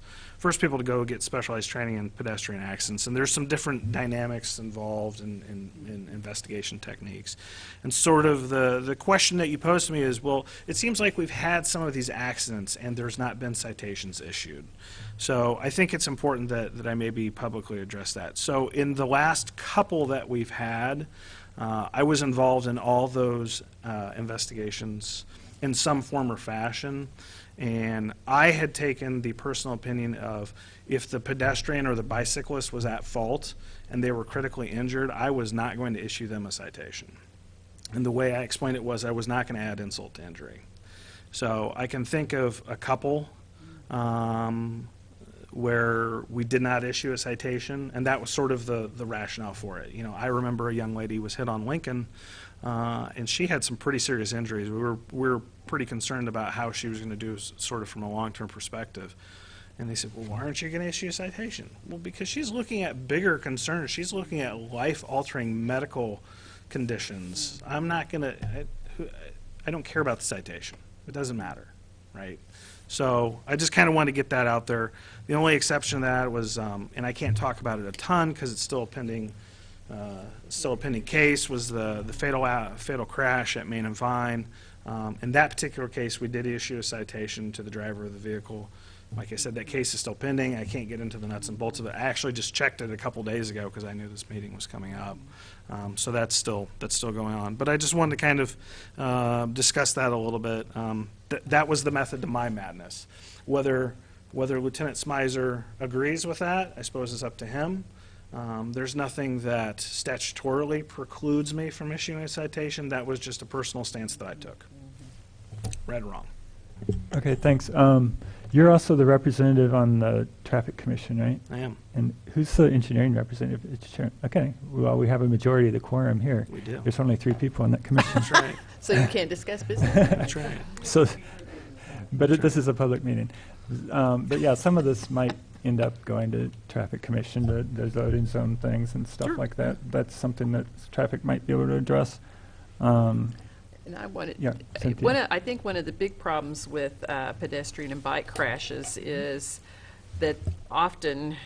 people to go get specialized training in pedestrian accidents, and there's some different dynamics involved in investigation techniques. And sort of the question that you posed to me is, well, it seems like we've had some of these accidents and there's not been citations issued. So I think it's important that I maybe publicly address that. So in the last couple that we've had, I was involved in all those investigations in some form or fashion. And I had taken the personal opinion of, if the pedestrian or the bicyclist was at fault and they were critically injured, I was not going to issue them a citation. And the way I explained it was, I was not going to add insult to injury. So I can think of a couple where we did not issue a citation, and that was sort of the rationale for it. You know, I remember a young lady was hit on Lincoln, and she had some pretty serious injuries. We were pretty concerned about how she was going to do, sort of from a long-term perspective. And they said, well, why aren't you going to issue a citation? Well, because she's looking at bigger concerns. She's looking at life-altering medical conditions. I'm not going to, I don't care about the citation. It doesn't matter, right? So I just kind of wanted to get that out there. The only exception to that was, and I can't talk about it a ton because it's still a pending case, was the fatal crash at Main and Vine. In that particular case, we did issue a citation to the driver of the vehicle. Like I said, that case is still pending. I can't get into the nuts and bolts of it. I actually just checked it a couple days ago because I knew this meeting was coming up. So that's still going on. But I just wanted to kind of discuss that a little bit. That was the method to my madness. Whether Whether Lieutenant Smizer agrees with that, I suppose is up to him. There's nothing that statutorily precludes me from issuing a citation. That was just a personal stance that I took. Right or wrong. Okay, thanks. You're also the representative on the Traffic Commission, right? I am. And who's the engineering representative? Okay, well, we have a majority of the quorum here. We do. There's only 3 people on that commission. That's right. So you can't discuss business? That's right. So, but this is a public meeting. But yeah, some of this might end up going to Traffic Commission, the loading zone things and stuff like that. That's something that traffic might be able to address. And I wanted, Yeah, Cynthia. I think one of the big problems with pedestrian and bike crashes is that often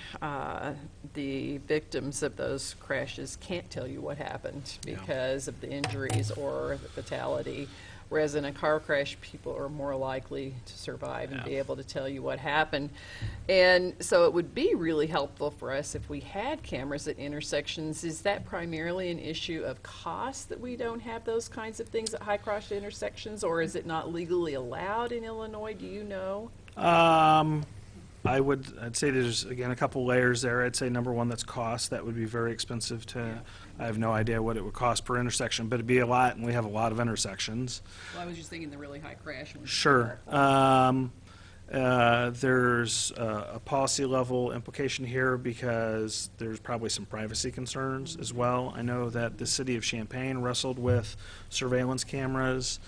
the victims of those crashes can't tell you what happened because of the injuries or the fatality. Whereas in a car crash, people are more likely to survive and be able to tell you what happened. And so it would be really helpful for us if we had cameras at intersections. Is that primarily an issue of cost that we don't have those kinds of things at high-cross intersections, or is it not legally allowed in Illinois? Do you know? I'd say there's, again, a couple layers there. I'd say number one, that's cost. That would be very expensive to, I have no idea what it would cost per intersection, but it'd be a lot, and we have a lot of intersections. Well, I was just thinking the really high crash ones. Sure. There's a policy level implication here because there's probably some privacy concerns as well. I know that the city of Champaign wrestled with surveillance cameras.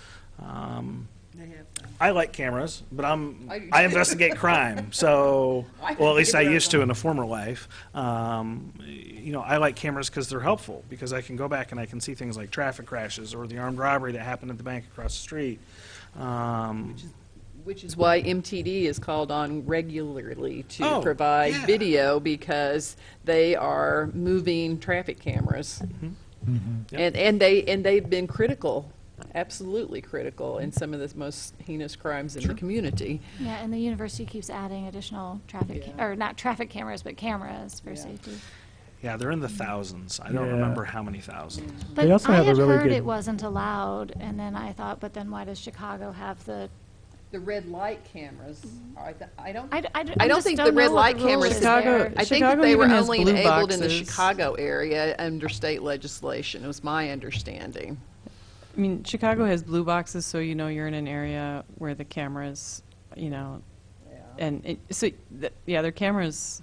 They have I like cameras, but I do I too. investigate crime, so, I well, at least I figured used out. to in a former life. I like cameras because they're helpful, because I can go back and I can see things like traffic crashes or the armed robbery that happened at the bank across the street. Which is why MTD is called on regularly to Oh, provide yeah. video, because they are moving traffic cameras. Yep. And they've been critical, absolutely critical, in some of the most heinous crimes in the community. Yeah, and the university keeps adding additional traffic, or not traffic cameras, but cameras for safety. Yeah, they're in the thousands. I don't Yeah. remember how many thousands. But also I have a had really heard good- it wasn't allowed, and then I thought, but then why does Chicago have the? The red light cameras, I don't I don't just think don't the red know what light the rule cameras- is Chicago- there. I think that Chicago they were even has only blue enabled in the boxes. Chicago area under state legislation, was my understanding. I mean, Chicago has blue boxes, so you know you're in an area where the cameras, and they're cameras.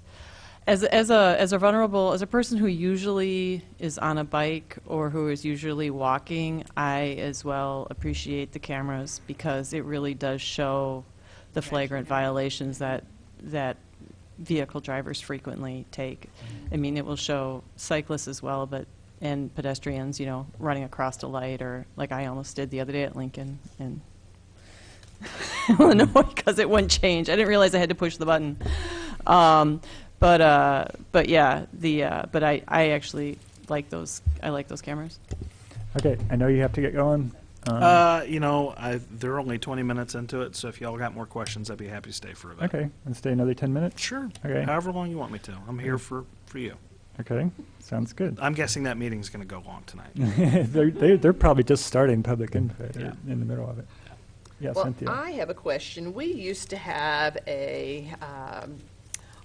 As a person who usually is on a bike or who is usually walking, I as well appreciate the cameras because it really does show the flagrant violations that vehicle drivers frequently take. I mean, it will show cyclists as well, and pedestrians, running across a light, or like I almost did the other day at Lincoln in Illinois because it wouldn't change. I didn't realize I had to push the button. But I actually like those. I like those cameras. Okay, I know you have to get going. They're only 20 minutes into it, so if y'all got more questions, I'd be happy to stay for a bit. Okay, and stay another 10 minutes? Sure. Okay. However long you want me to. I'm here for you. Okay, sounds good. I'm guessing that meeting's going to go long tonight. They're probably just starting public input Yeah. in the middle of it. Yeah, Well, Cynthia. I have a question. We used to have a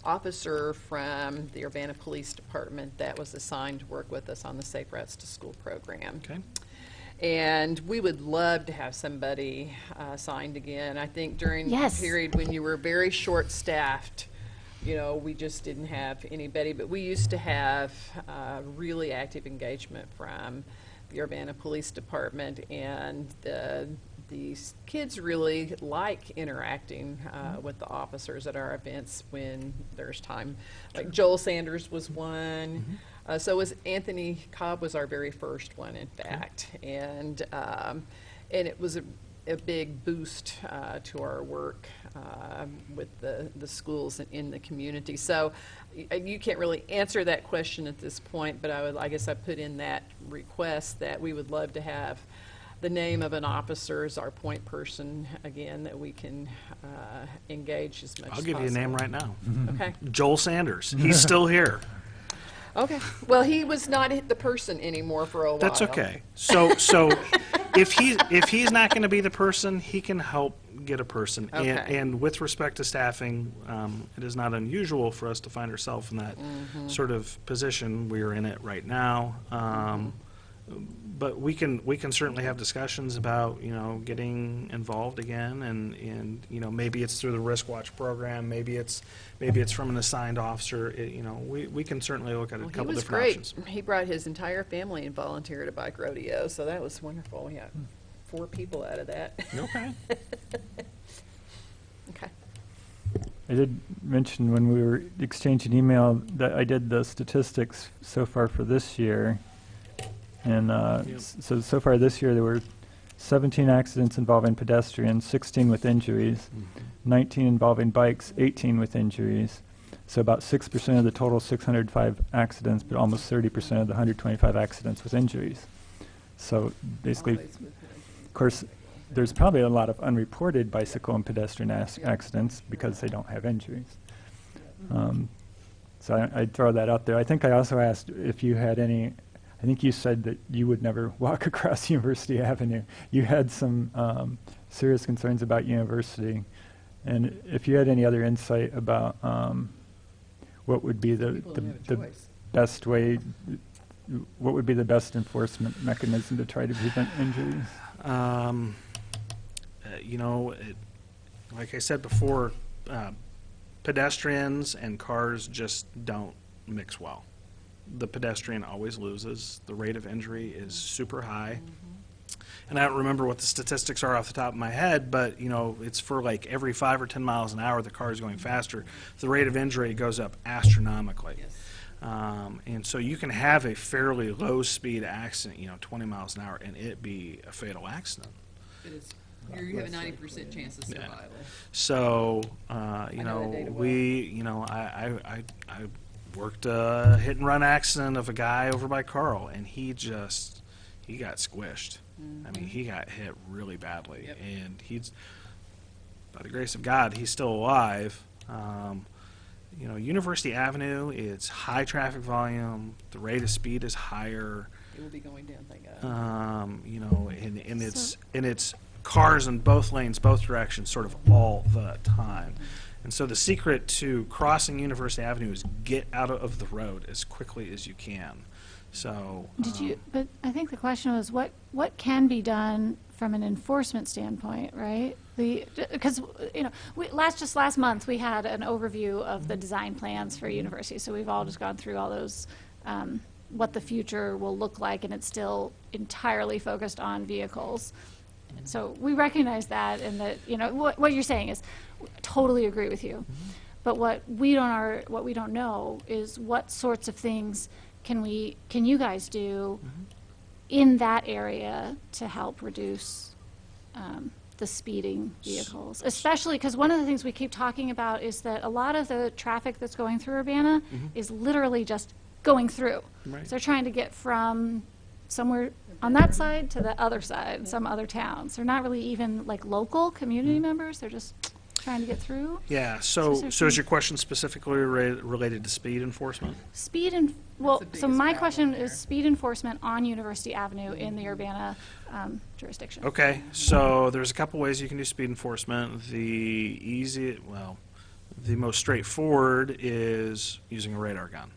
officer from the Urbana Police Department that was assigned to work with us on the Safe Routes to School program. Okay. And we would love to have somebody assigned again. I think during Yes. the period when you were very short-staffed, we just didn't have anybody. But we used to have really active engagement from the Urbana Police Department, and these kids really like interacting with the officers at our events when there's time. Like Joel Sanders was one. So was Anthony Cobb was our very first one, in fact. And it was a big boost to our work with the schools in the community. So you can't really answer that question at this point, but I guess I put in that request that we would love to have the name of an officer as our point person again, that we can engage as much as I'll possible. give you a name right now. Okay. Joel Sanders. He's still here. Okay. Well, he was not the person anymore for a while. That's okay. So if he's not going to be the person, he can help get a person. Okay. And with respect to staffing, it is not unusual for us to find ourselves in that sort of position. We are in it right now. But we can certainly have discussions about, getting involved again, and maybe it's through the Risk Watch program, maybe it's from an assigned officer. We can certainly look at a couple different options. He was great. He brought his entire family and volunteered at bike rodeo, so that was wonderful. We got 4 people out of that. Okay. Okay. I did mention when we were exchanging email that I did the statistics so far for this year. And so far this year there were 17 accidents involving pedestrians, 16 with injuries, 19 involving bikes, 18 with injuries. So about 6% of the total 605 accidents, but almost 30% of the 125 accidents with injuries. So basically, of course, there's probably a lot of unreported bicycle and pedestrian accidents because they don't have injuries. So I'd throw that out there. I think I also asked if you had any. I think you said that you would never walk across University Avenue. You had some serious concerns about University, and if you had any other insight about what would be the best way, what would be the best enforcement mechanism to try to prevent injuries? Like I said before, pedestrians and cars just don't mix well. The pedestrian always loses. The rate of injury is super high. And I don't remember what the statistics are off the top of my head, but it's for like every 5 or 10 miles an hour the car is going faster, the rate of injury goes up astronomically. And so you can have a fairly low speed accident, 20 miles an hour, and it be a fatal accident. It is. You have a 90% chance of survival. So, I worked a hit and run accident of a guy over by Carl, and he got squished. I mean, he got hit really badly, and he's, by the grace of God, he's still alive. University Avenue, it's high traffic volume, the rate of speed is higher. It will be going down, thank God. And it's cars in both lanes, both directions, sort of all the time. And so the secret to crossing University Avenue is get out of the road as quickly as you can. So but I think the question was what can be done from an enforcement standpoint, right? Because last month we had an overview of the design plans for universities. So we've all just gone through all those what the future will look like, and it's still entirely focused on vehicles. So we recognize that, and that what you're saying is, totally agree with you. But what we don't know is what sorts of things can you guys do in that area to help reduce the speeding vehicles, especially because one of the things we keep talking about is that a lot of the traffic that's going through Urbana is literally just going through. Right. So they're trying to get from somewhere on that side to the other side, some other towns. They're not really even like local community members. They're just trying to get through. Yeah. So is your question specifically related to speed enforcement? So my question is speed enforcement on University Avenue in the Urbana jurisdiction. Okay. So there's a couple ways you can do speed enforcement. The most straightforward is using a radar gun.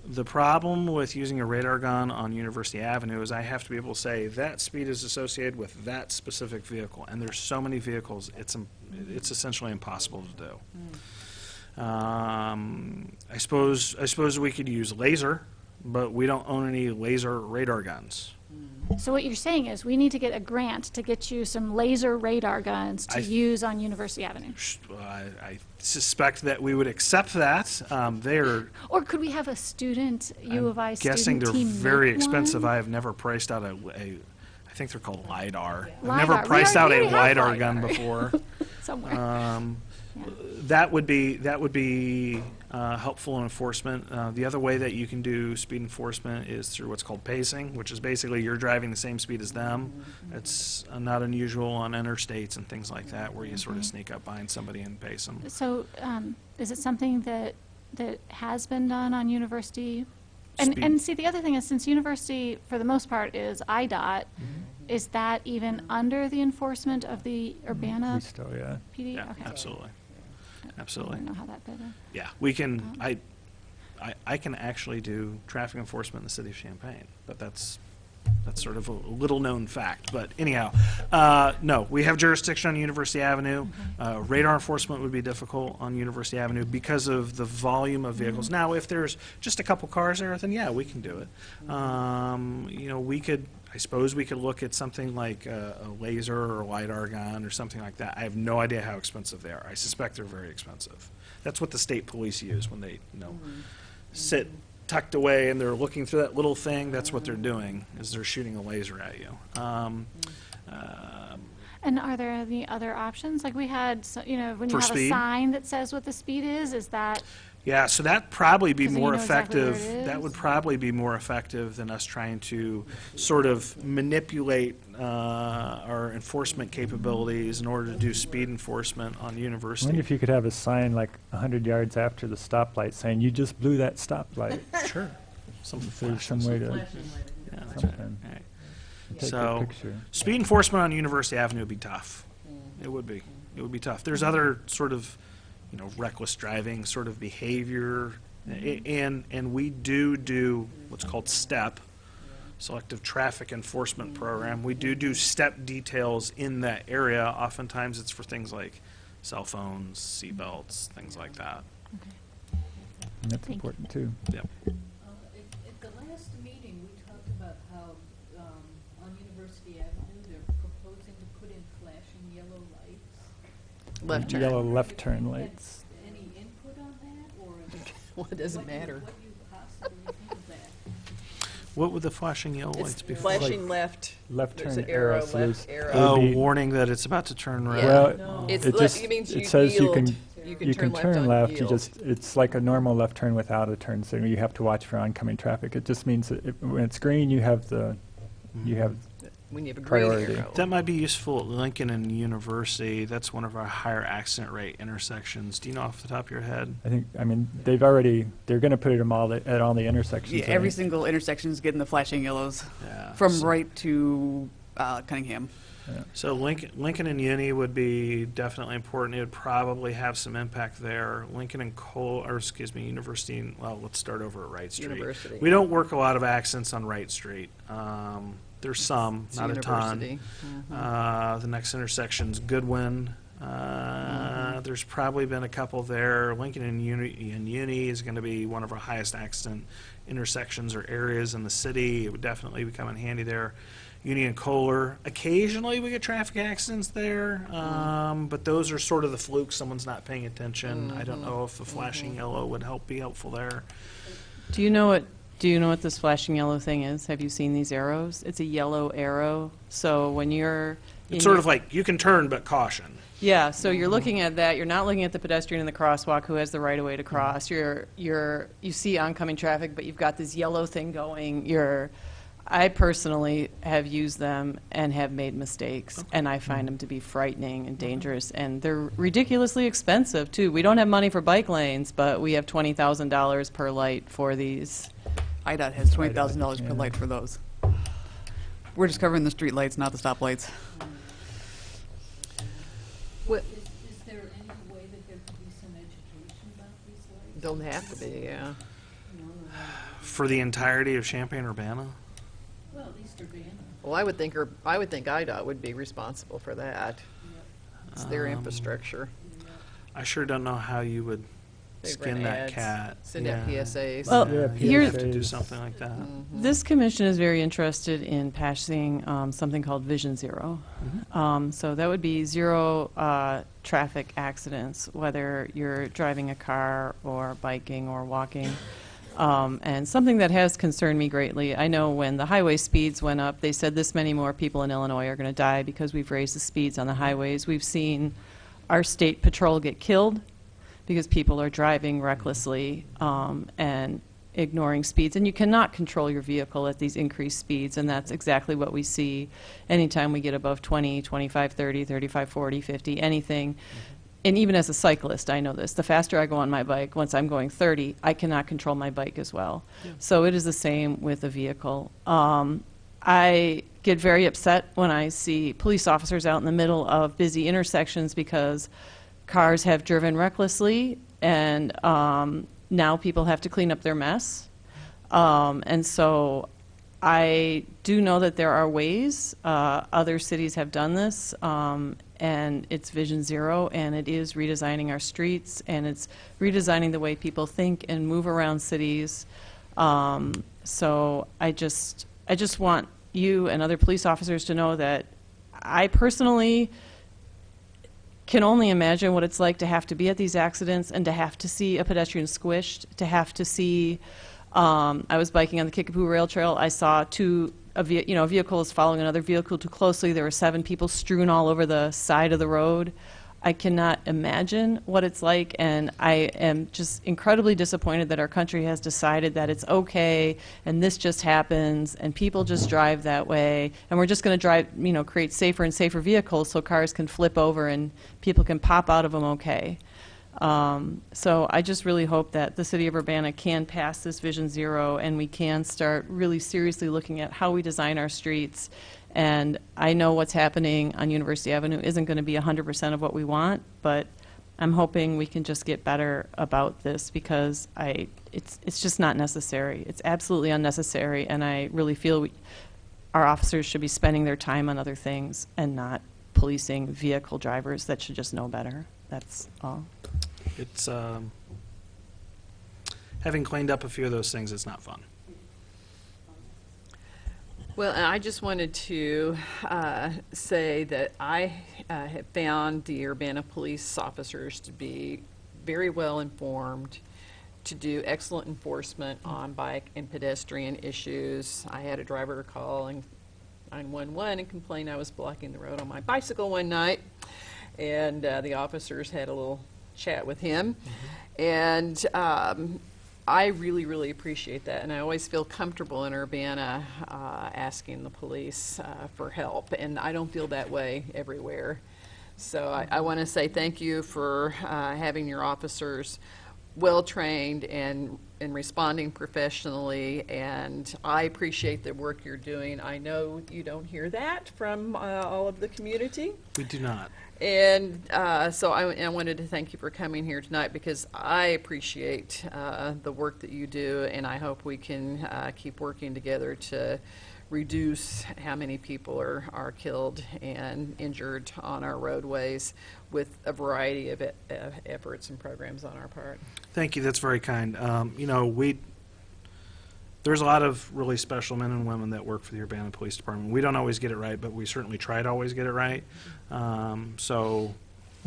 The problem with using a radar gun on University Avenue is I have to be able to say that speed is associated with that specific vehicle, and there's so many vehicles, it's essentially impossible to do. I suppose we could use laser, but we don't own any laser radar guns. So what you're saying is we need to get a grant to get you some laser radar guns to use on University Avenue. I suspect that we would accept that. Or could we have a student, U of I student guessing they're team very make expensive. one? I have never priced out I think they're called LiDAR. LiDAR. I've never priced out a We already have LiDAR gun before. Somewhere. That would be helpful in enforcement. The other way that you can do speed enforcement is through what's called pacing, which is basically you're driving the same speed as them. It's not unusual on interstates and things like that, where you sort of sneak up behind somebody and pace them. So is it something that has been done on University? And see, the other thing is, since University, for the most part, is IDOT, is that even under the enforcement of the Urbana We still, yeah. PD? Yeah, Okay. absolutely. I Absolutely. don't know how that fit in. Yeah, we can, I can actually do traffic enforcement in the city of Champaign, but that's sort of a little-known fact. But anyhow, no, we have jurisdiction on University Avenue. Radar enforcement would be difficult on University Avenue because of the volume of vehicles. Now, if there's just a couple cars there, then yeah, we can do it. You know, I suppose we could look at something like a laser or a LiDAR gun or something like that. I have no idea how expensive they are. I suspect they're very expensive. That's what the state police use when they, sit tucked away and they're looking through that little thing. That's what they're doing, is they're shooting a laser at you. And are there any other options? Like we had, when you For have speed? a sign that says what the speed is that, Yeah, so that'd probably be 'Cause then more you know exactly where effective. it That is. would probably be more effective than us trying to sort of manipulate our enforcement capabilities in order to do speed enforcement on I wonder University. if you could have a sign like 100 yards after the stoplight saying, "You just blew that stoplight." Sure. Something If there's flashes. some way to Yeah, that's right. something. All right. take a So, picture. speed enforcement on University Avenue would be tough. It would be. It would be tough. There's other sort of, reckless driving sort of behavior, and we do what's called STEP, Selective Traffic Enforcement Program. We do step details in that area. Oftentimes it's for things like cell phones, seat belts, things like that. And that's important too. Yep. At the last meeting, we talked about how on University Avenue, they're proposing to put in flashing yellow lights. Left turn. Yellow left turn lights. Any input on that, or Well, it doesn't matter. what do you possibly think of that? What would the flashing yellow It's lights be for? flashing left. Left There's turn an arrow, so left there's- arrow. Oh, would be- warning that it's about to turn red. Yeah. Well, It's it le- just, it means you it says you yield. can, You can turn on left, you yield. just, it's like a normal left turn without a turn signal. You have to watch for oncoming traffic. It just means that when it's green, you have When you have a green priority. arrow. That might be useful at Lincoln and University. That's one of our higher accident rate intersections. Do you know off the top of your head? they're going to put them at all the intersections. Yeah, every right? single intersection's getting the flashing yellows Yeah. from So- Wright to Cunningham. So Lincoln and Uni would be definitely important. It would probably have some impact there. Lincoln and University, let's start over at Wright Street. University. We don't work a lot of accidents on Wright Street. There's some, It's not a ton. University. The next intersection's Goodwin. There's probably been a couple there. Lincoln and Uni is going to be one of our highest accident intersections or areas in the city. It would definitely be coming handy there. Uni and Kohler. Occasionally we get traffic accidents there, but those are sort of the flukes. Someone's not paying attention. I don't know if the flashing yellow would be helpful there. Do you know what this flashing yellow thing is? Have you seen these arrows? It's a yellow arrow. So when you're It's sort of like you can turn, but caution. Yeah, so you're looking at that. You're not looking at the pedestrian in the crosswalk who has the right of way to cross. You see oncoming traffic, but you've got this yellow thing going. I personally have used them and have made mistakes, and I find them to be frightening and dangerous, and they're ridiculously expensive too. We don't have money for bike lanes, but we have $20,000 per light for these. IDOT has $20,000 per yeah. light for those. We're just covering the street lights, not the stoplights. What- Is there any way that there could be some education about these lights? Don't have to be, yeah. For the entirety of Champaign-Urbana? Well, at least Urbana. Well, I would think IDOT would be responsible for that. It's their infrastructure. I sure don't know how you would They skin run that ads, cat. Send out Yeah. PSAs. Well, Yeah, here- You'd have to do PSAs. something like that. This commission is very interested in passing something called Vision Zero. So that would be zero traffic accidents, whether you're driving a car or biking or walking. And something that has concerned me greatly, I know when the highway speeds went up, they said this many more people in Illinois are going to die because we've raised the speeds on the highways. We've seen our state patrol get killed because people are driving recklessly and ignoring speeds. And you cannot control your vehicle at these increased speeds, and that's exactly what we see anytime we get above 20, 25, 30, 35, 40, 50, anything. And even as a cyclist, I know this. The faster I go on my bike, once I'm going 30, I cannot control my bike as well. So it is the same with a vehicle. I get very upset when I see police officers out in the middle of busy intersections because cars have driven recklessly, and now people have to clean up their mess. And so I do know that there are ways. Other cities have done this, and it's Vision Zero, and it is redesigning our streets, and it's redesigning the way people think and move around cities. So I just want you and other police officers to know that I personally can only imagine what it's like to have to be at these accidents and to have to see a pedestrian squished, to have to see. I was biking on the Kickapoo Rail Trail. I saw a vehicle was following another vehicle too closely. There were 7 people strewn all over the side of the road. I cannot imagine what it's like, and I am just incredibly disappointed that our country has decided that it's okay, and this just happens, and people just drive that way, and we're just going to create safer and safer vehicles so cars can flip over and people can pop out of them okay. So I just really hope that the city of Urbana can pass this Vision Zero, and we can start really seriously looking at how we design our streets. And I know what's happening on University Avenue isn't going to be 100% of what we want, but I'm hoping we can just get better about this, because it's just not necessary. It's absolutely unnecessary, and I really feel our officers should be spending their time on other things and not policing vehicle drivers that should just know better. That's all. It's having cleaned up a few of those things, it's not fun. Well, and I just wanted to say that I have found the Urbana police officers to be very well informed, to do excellent enforcement on bike and pedestrian issues. I had a driver call 911 and complain I was blocking the road on my bicycle one night, and the officers had a little chat with him. And I really, really appreciate that, and I always feel comfortable in Urbana asking the police for help, and I don't feel that way everywhere. So I want to say thank you for having your officers well-trained and responding professionally, and I appreciate the work you're doing. I know you don't hear that from all of the community. We do not. And so I wanted to thank you for coming here tonight, because I appreciate the work that you do, and I hope we can keep working together to reduce how many people are killed and injured on our roadways with a variety of efforts and programs on our part. Thank you. That's very kind. There's a lot of really special men and women that work for the Urbana Police Department. We don't always get it right, but we certainly try to always get it right. So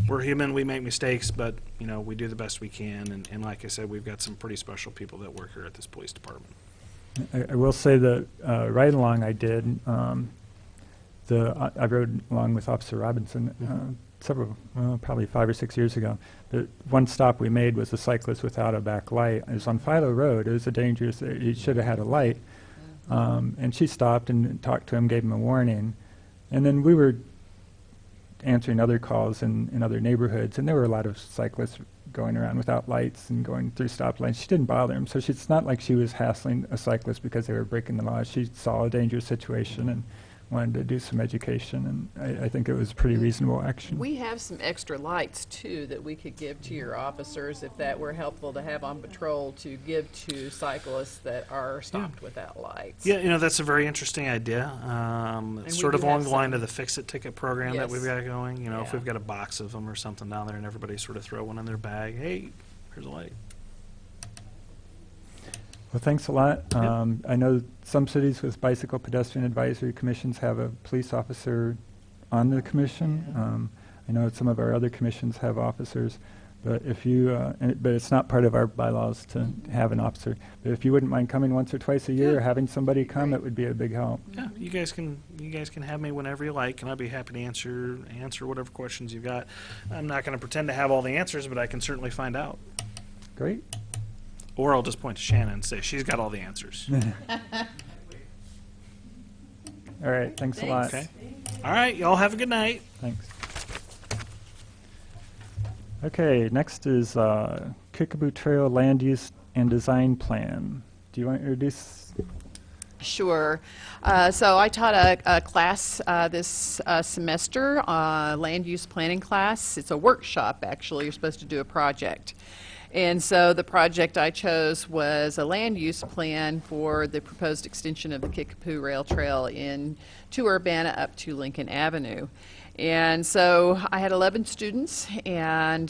we're human, we make mistakes, but we do the best we can. And like I said, we've got some pretty special people that work here at this police department. I will say that ride along I did, I rode along with Officer Robinson probably 5 or 6 years ago. The one stop we made was a cyclist without a back light. It was on Philo Road. It was a dangerous, he should have had a light. And she stopped and talked to him, gave him a warning. And then we were answering other calls in other neighborhoods, and there were a lot of cyclists going around without lights and going through stop lines. She didn't bother him, so it's not like she was hassling a cyclist because they were breaking the law. She saw a dangerous situation and wanted to do some education, and I think it was pretty reasonable action. We have some extra lights, too, that we could give to your officers if that were helpful to have on patrol, to give to cyclists that are stopped without lights. Yeah, that's a very interesting idea. It's sort of along the line of the Fix-It ticket program that we've got going. If we've got a box of them or something down there and everybody sort of throw one in their bag, hey, here's a light. Well, thanks a lot. I know some cities with bicycle pedestrian advisory commissions have a police officer on the commission. I know some of our other commissions have officers, but if you, but it's not part of our bylaws to have an officer. But if you wouldn't mind coming once or twice a year, or having somebody come, it would be a big help. Yeah, you guys can have me whenever you like, and I'd be happy to answer whatever questions you've got. I'm not going to pretend to have all the answers, but I can certainly find out. Great. Or I'll just point to Shannon and say, she's got all the answers. All right, thanks a lot. Okay. All right, y'all have a good night. Thanks. Okay, next is Kickapoo Trail Land Use and Design Plan. Do you want to introduce Sure. So I taught a class this semester, land use planning class. It's a workshop, actually. You're supposed to do a project. And so the project I chose was a land use plan for the proposed extension of the Kickapoo Rail Trail to Urbana up to Lincoln Avenue. And so I had 11 students, and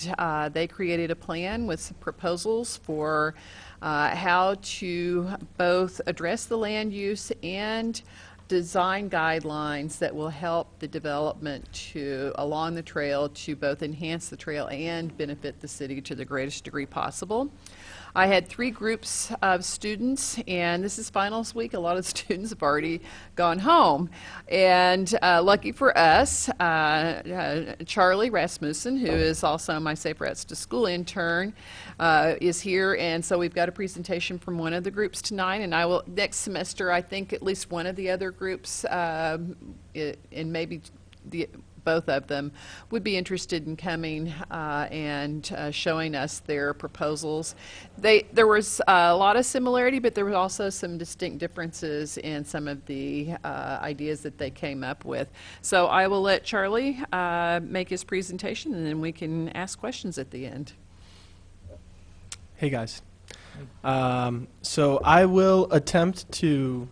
they created a plan with some proposals for how to both address the land use and design guidelines that will help the development along the trail to both enhance the trail and benefit the city to the greatest degree possible. I had 3 groups of students, and this is finals week. A lot of the students have already gone home. And lucky for us, Charlie Rasmussen, who is also my Safe Routes to School intern, is here. And so we've got a presentation from one of the groups tonight. And next semester, I think at least one of the other groups, and maybe both of them, would be interested in coming and showing us their proposals. There was a lot of similarity, but there were also some distinct differences in some of the ideas that they came up with. So I will let Charlie make his presentation, and then we can ask questions at the end. Hey guys. So I will attempt to,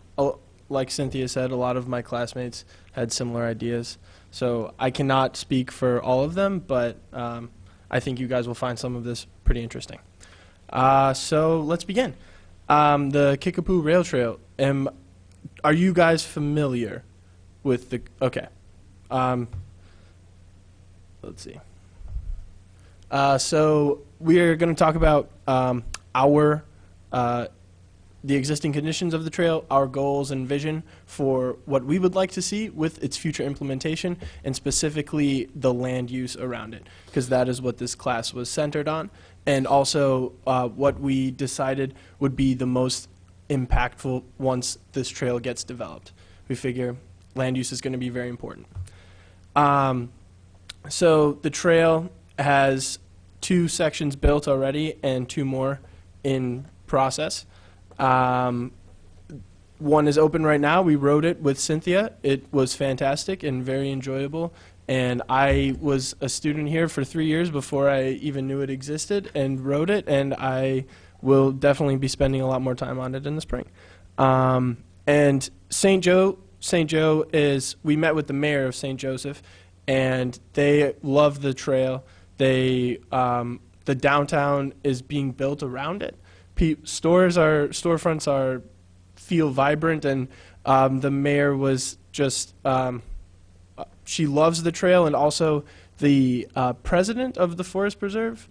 like Cynthia said, a lot of my classmates had similar ideas. So I cannot speak for all of them, but I think you guys will find some of this pretty interesting. So let's begin. The Kickapoo Rail Trail. Are you guys familiar with the? Okay. Let's see. So we are going to talk about the existing conditions of the trail, our goals and vision for what we would like to see with its future implementation, and specifically the land use around it, because that is what this class was centered on, and also what we decided would be the most impactful once this trail gets developed. We figure land use is going to be very important. So the trail has 2 sections built already and 2 more in process. One is open right now. We rode it with Cynthia. It was fantastic and very enjoyable. And I was a student here for 3 years before I even knew it existed, and rode it. And I will definitely be spending a lot more time on it in the spring. And St. Joe is, we met with the mayor of St. Joseph, and they love the trail. The downtown is being built around it. Storefronts feel vibrant, and the mayor was just, she loves the trail, and also the president of the Forest Preserve,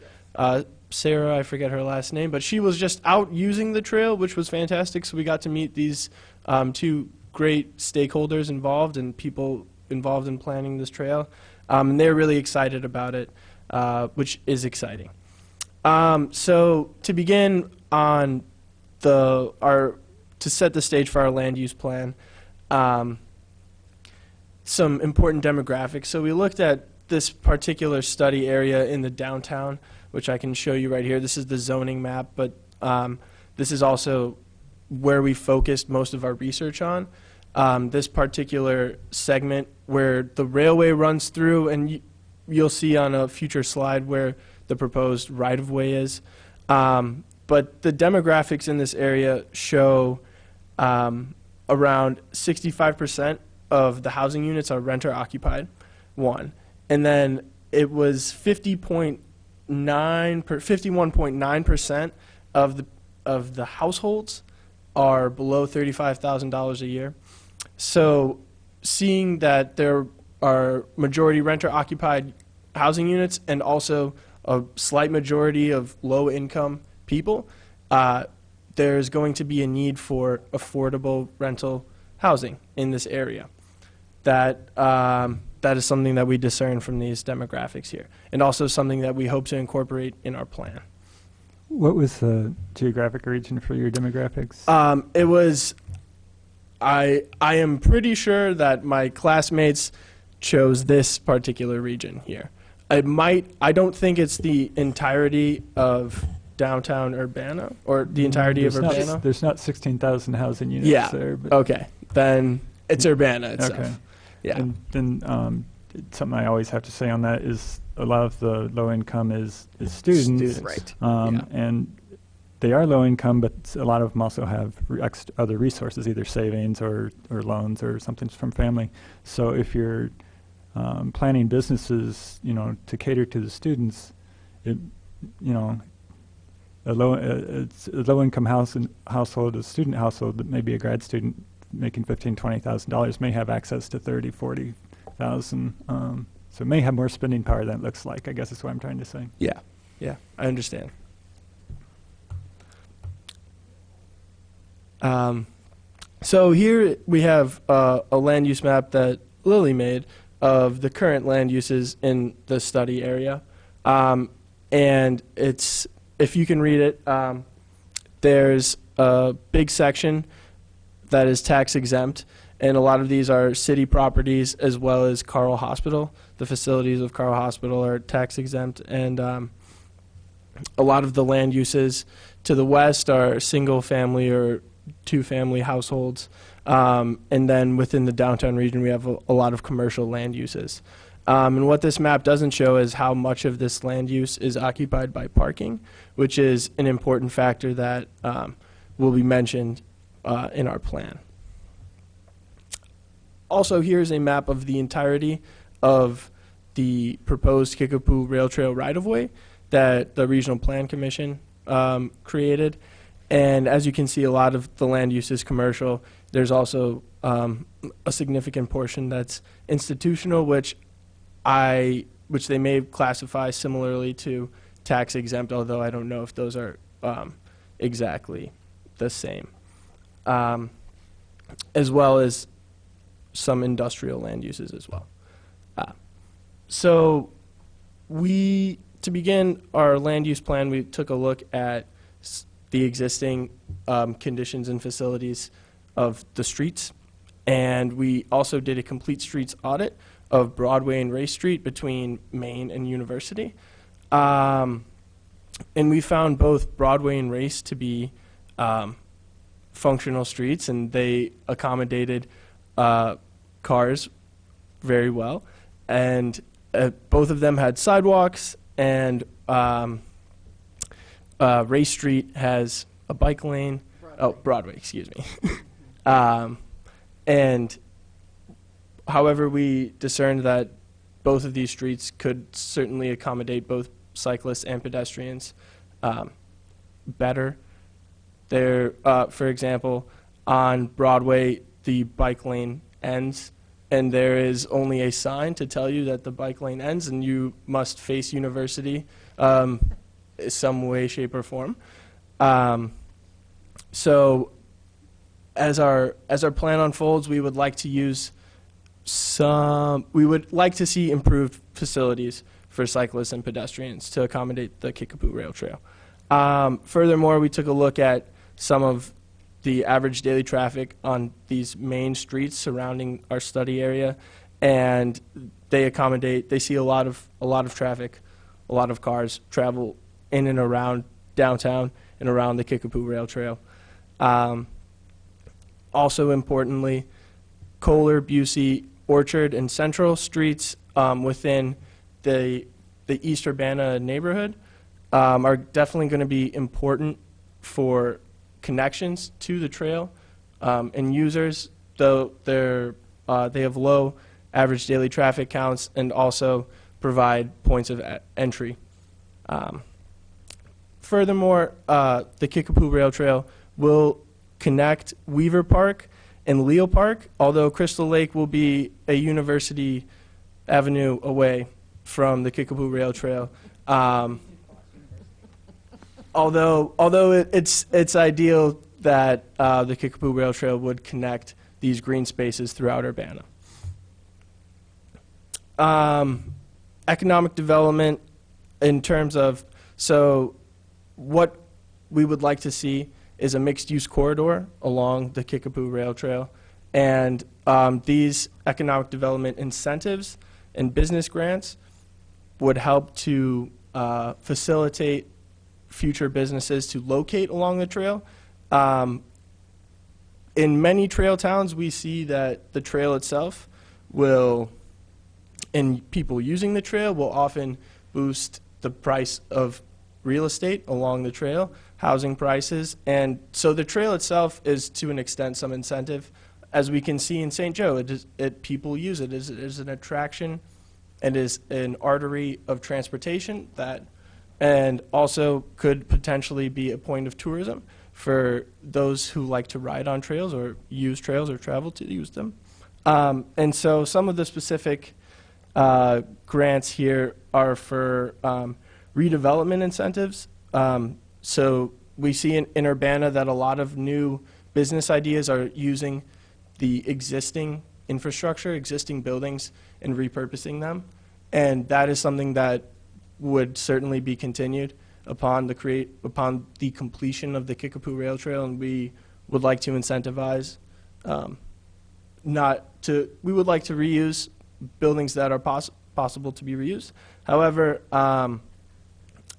Sarah, I forget her last name, but she was just out using the trail, which was fantastic. So we got to meet these 2 great stakeholders involved and people involved in planning this trail, and they're really excited about it, which is exciting. So to begin on to set the stage for our land use plan, some important demographics. So we looked at this particular study area in the downtown, which I can show you right here. This is the zoning map, but this is also where we focused most of our research on. This particular segment where the railway runs through, and you'll see on a future slide where the proposed right-of-way is. But the demographics in this area show around 65% of the housing units are renter-occupied, one. And then it was 51.9% of the households are below $35,000 a year. So seeing that there are majority renter-occupied housing units and also a slight majority of low-income people, there's going to be a need for affordable rental housing in this area. That is something that we discern from these demographics here, and also something that we hope to incorporate in our plan. What was the geographic region for your demographics? It was, I am pretty sure that my classmates chose this particular region here. I don't think it's the entirety of downtown Urbana, or the entirety of Urbana? There's not 16,000 housing units Yeah. there. But Okay. Then it's Urbana itself. Okay. Yeah. And then something I always have to say on that is a lot of the low income is students. Right. And they are low income, but a lot of them also have other resources, either savings or loans or something from family. So if you're planning businesses, to cater to the students, a low income household, a student household that may be a grad student making $15,000-$20,000 may have access to $30,000-$40,000. So it may have more spending power than it looks like, I guess is what I'm trying to say. Yeah. I understand. So here we have a land use map that Lily made of the current land uses in the study area. And it's, if you can read it, there's a big section that is tax exempt, and a lot of these are city properties as well as Carle Hospital. The facilities of Carle Hospital are tax exempt, and a lot of the land uses to the west are single family or two-family households. And then within the downtown region, we have a lot of commercial land uses. And what this map doesn't show is how much of this land use is occupied by parking, which is an important factor that will be mentioned in our plan. Also, here's a map of the entirety of the proposed Kickapoo Rail Trail right-of-way that the Regional Plan Commission created. And as you can see, a lot of the land use is commercial. There's also a significant portion that's institutional, which they may classify similarly to tax exempt, although I don't know if those are exactly the same. As well as some industrial land uses as well. So to begin our land use plan, we took a look at the existing conditions and facilities of the streets, and we also did a complete streets audit of Broadway and Race Street between Main and University. And we found both Broadway and Race to be functional streets, and they accommodated cars very well. And both of them had sidewalks, and Race Street has a bike lane. Broadway, excuse me. And however, we discerned that both of these streets could certainly accommodate both cyclists and pedestrians better. There, for example, on Broadway, the bike lane ends, and there is only a sign to tell you that the bike lane ends, and you must face University some way, shape, or form. So as our plan unfolds, we would like to see improved facilities for cyclists and pedestrians to accommodate the Kickapoo Rail Trail. Furthermore, we took a look at some of the average daily traffic on these main streets surrounding our study area, and they see a lot of traffic, a lot of cars travel in and around downtown and around the Kickapoo Rail Trail. Also importantly, Kohler, Busey, Orchard, and Central streets within the East Urbana neighborhood are definitely going to be important for connections to the trail and users, though they have low average daily traffic counts and also provide points of entry. Furthermore, the Kickapoo Rail Trail will connect Weaver Park and Leo Park, although Crystal Lake will be a University Avenue away from the Kickapoo Rail Trail. Although it's ideal that the Kickapoo Rail Trail would connect these green spaces throughout Urbana. Economic development in terms of, so what we would like to see is a mixed-use corridor along the Kickapoo Rail Trail, and these economic development incentives and business grants would help to facilitate future businesses to locate along the trail. In many trail towns, we see that the trail itself will, and people using the trail will often boost the price of real estate along the trail, housing prices, and so the trail itself is to an extent some incentive. As we can see in St. Joe, people use it as an attraction and is an artery of transportation that, and also could potentially be a point of tourism for those who like to ride on trails or use trails or travel to use them. And so some of the specific grants here are for redevelopment incentives. So we see in Urbana that a lot of new business ideas are using the existing infrastructure, existing buildings, and repurposing them. And that is something that would certainly be continued upon the completion of the Kickapoo Rail Trail, and we would like to incentivize we would like to reuse buildings that are possible to be reused. However,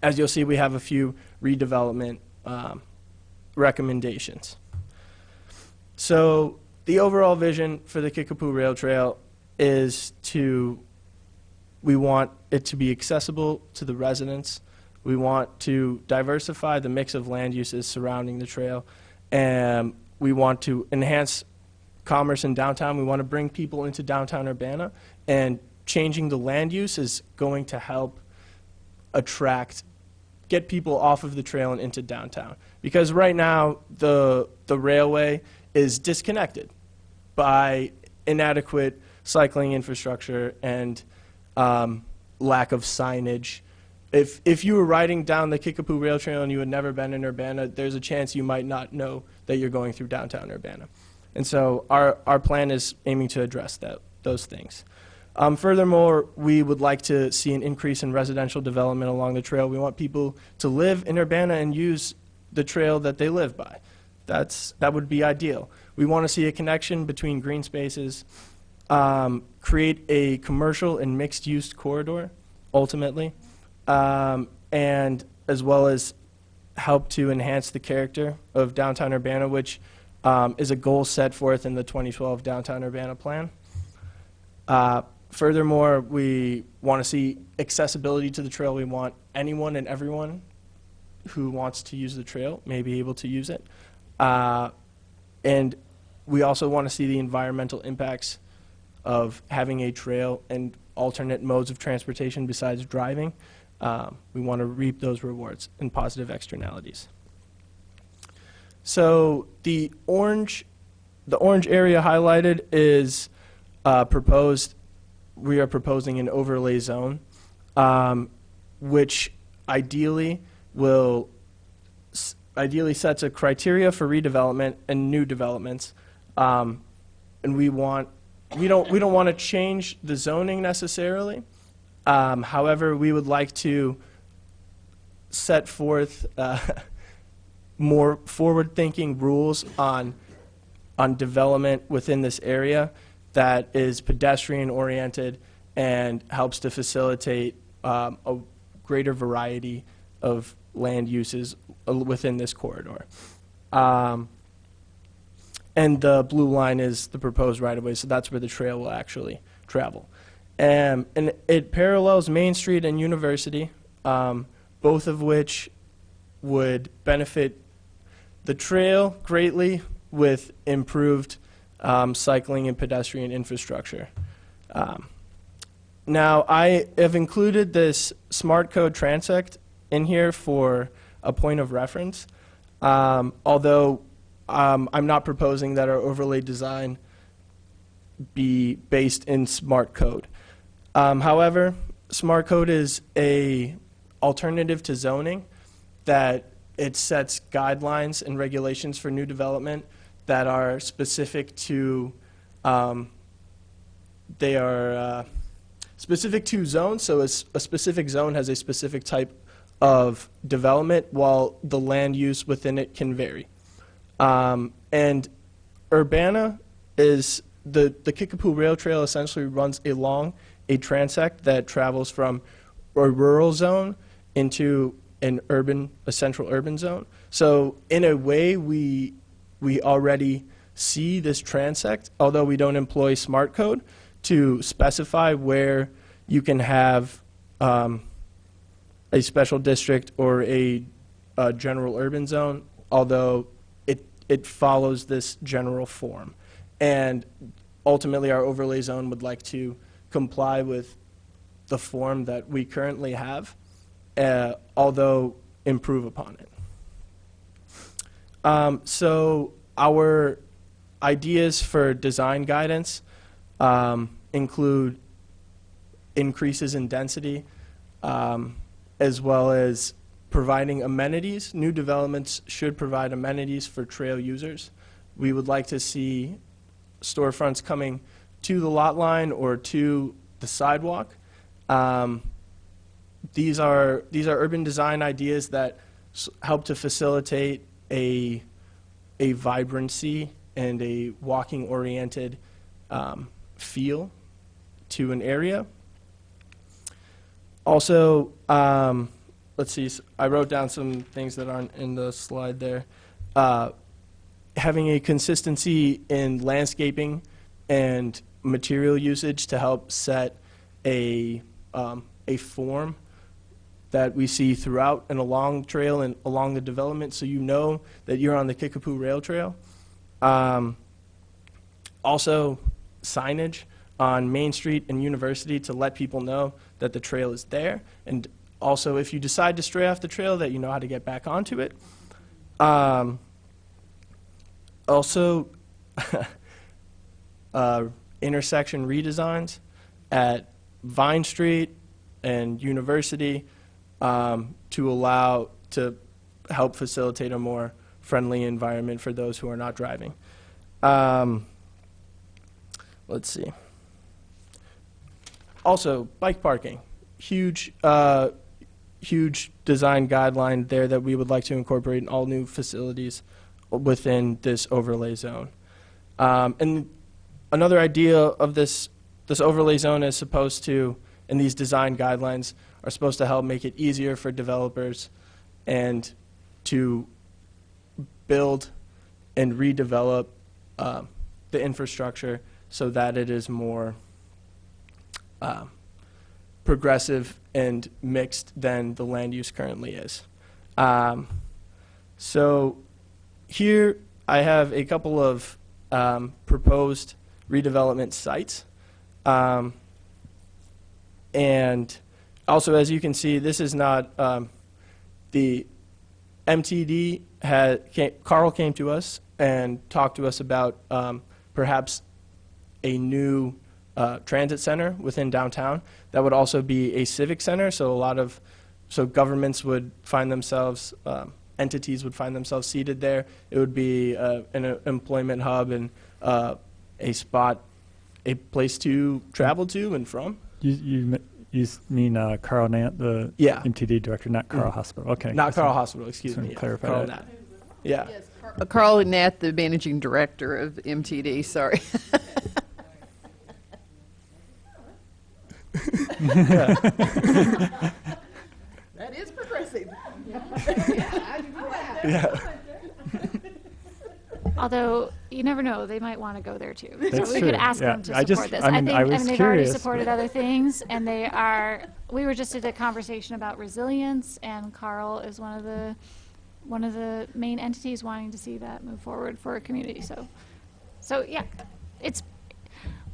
as you'll see, we have a few redevelopment recommendations. So the overall vision for the Kickapoo Rail Trail is we want it to be accessible to the residents. We want to diversify the mix of land uses surrounding the trail, and we want to enhance commerce in downtown. We want to bring people into downtown Urbana, and changing the land use is going to help get people off of the trail and into downtown. Because right now, the railway is disconnected by inadequate cycling infrastructure and lack of signage. If you were riding down the Kickapoo Rail Trail and you had never been in Urbana, there's a chance you might not know that you're going through downtown Urbana. And so our plan is aiming to address those things. Furthermore, we would like to see an increase in residential development along the trail. We want people to live in Urbana and use the trail that they live by. That would be ideal. We want to see a connection between green spaces, create a commercial and mixed-use corridor, ultimately, and as well as help to enhance the character of downtown Urbana, which is a goal set forth in the 2012 Downtown Urbana Plan. Furthermore, we want to see accessibility to the trail. We want anyone and everyone who wants to use the trail may be able to use it. And we also want to see the environmental impacts of having a trail and alternate modes of transportation besides driving. We want to reap those rewards and positive externalities. So the orange area highlighted is proposed. We are proposing an overlay zone, which ideally sets a criteria for redevelopment and new developments. And we don't want to change the zoning necessarily. However, we would like to set forth more forward-thinking rules on development within this area that is pedestrian-oriented and helps to facilitate a greater variety of land uses within this corridor. And the blue line is the proposed right-of-way, so that's where the trail will actually travel. And it parallels Main Street and University, both of which would benefit the trail greatly with improved cycling and pedestrian infrastructure. Now, I have included this smart code transect in here for a point of reference, although I'm not proposing that our overlay design be based in smart code. However, smart code is a alternative to zoning that it sets guidelines and regulations for new development that are specific to specific to zones. So a specific zone has a specific type of development, while the land use within it can vary. And Urbana is the Kickapoo Rail Trail essentially runs along a transect that travels from a rural zone into a central urban zone. So in a way, we already see this transect, although we don't employ smart code to specify where you can have a special district or a general urban zone, although it follows this general form. And ultimately, our overlay zone would like to comply with the form that we currently have, although improve upon it. So our ideas for design guidance include increases in density, as well as providing amenities. New developments should provide amenities for trail users. We would like to see storefronts coming to the lot line or to the sidewalk. These are urban design ideas that help to facilitate a vibrancy and a walking-oriented feel to an area. Also, let's see, I wrote down some things that aren't in the slide there. Having a consistency in landscaping and material usage to help set a form that we see throughout and along trail and along the development, so you know that you're on the Kickapoo Rail Trail. Also, signage on Main Street and University to let people know that the trail is there, and also if you decide to stray off the trail, that you know how to get back onto it. Also, intersection redesigns at Vine Street and University to help facilitate a more friendly environment for those who are not driving. Let's see. Also, bike parking. Huge design guideline there that we would like to incorporate in all new facilities within this overlay zone. And another idea of this overlay zone is supposed to, and these design guidelines are supposed to help make it easier for developers and to build and redevelop the infrastructure so that it is more progressive and mixed than the land use currently is. So here I have a couple of proposed redevelopment sites. And also, as you can see, this is not the MTD Carl came to us and talked to us about perhaps a new transit center within downtown that would also be a civic center. So governments would find themselves, entities would find themselves seated there. It would be an employment hub and a place to travel to and from. You mean Carl Nant, the MTD director, not Carl Hospital? Okay. Not Carl Hospital, excuse me. Clarify Carl that. Nant. Yeah. Yes, Carl Nat, the managing director of MTD, sorry. That is progressive. Although, you never know, they might want to go there too. That's So we true. could ask Yeah. them to I support just- this. I mean, I was they've already curious, supported but- other things, and we were just at a conversation about resilience, and Carl is one of the main entities wanting to see that move forward for a community. So yeah, it's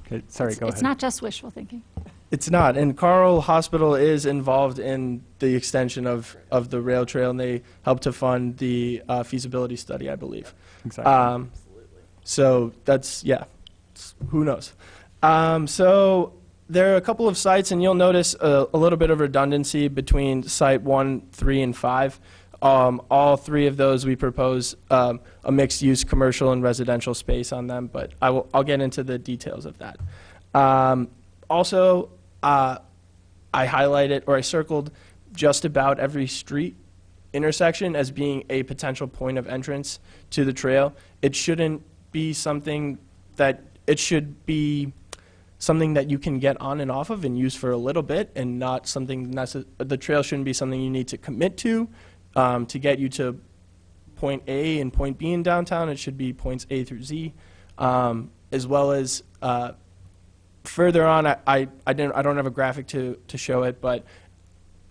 Okay, sorry, go ahead. It's not just wishful thinking. It's not, and Carl Hospital is involved in the extension of the rail trail, and they help to fund the feasibility study, I believe. Exactly. So that's, who knows? So there are a couple of sites, and you'll notice a little bit of redundancy between site 1, 3, and 5. All three of those we propose a mixed-use commercial and residential space on them, but I'll get into the details of that. Also, I highlighted or I circled just about every street intersection as being a potential point of entrance to the trail. It shouldn't be something that it should be something that you can get on and off of and use for a little bit, and not something the trail shouldn't be something you need to commit to get you to point A and point B in downtown. It should be points A through Z, as well as further on. I don't have a graphic to show it, but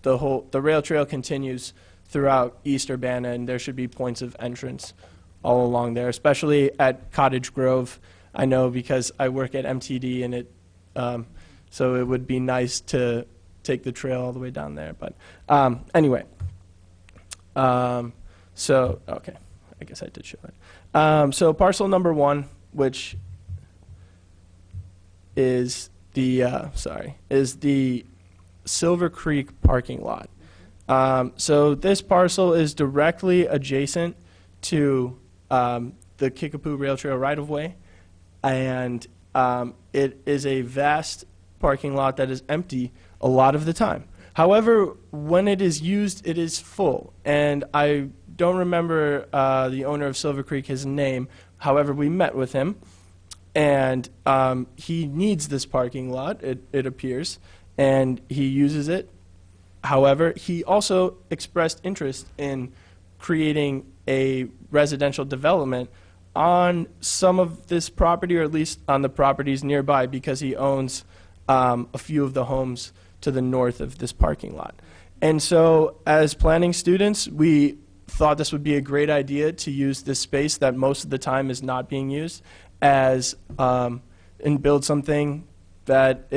the rail trail continues throughout East Urbana, and there should be points of entrance all along there, especially at Cottage Grove. I know because I work at MTD, and so it would be nice to take the trail all the way down there. But anyway, so okay, I guess I did show it. So parcel number 1, which is the Silver Creek parking lot. So this parcel is directly adjacent to the Kickapoo Rail Trail right-of-way, and it is a vast parking lot that is empty a lot of the time. However, when it is used, it is full, and I don't remember the owner of Silver Creek, his name. However, we met with him, and he needs this parking lot, it appears, and he uses it. However, he also expressed interest in creating a residential development on some of this property, or at least on the properties nearby, because he owns a few of the homes to the north of this parking lot. And so as planning students, we thought this would be a great idea to use this space that most of the time is not being used as and build something that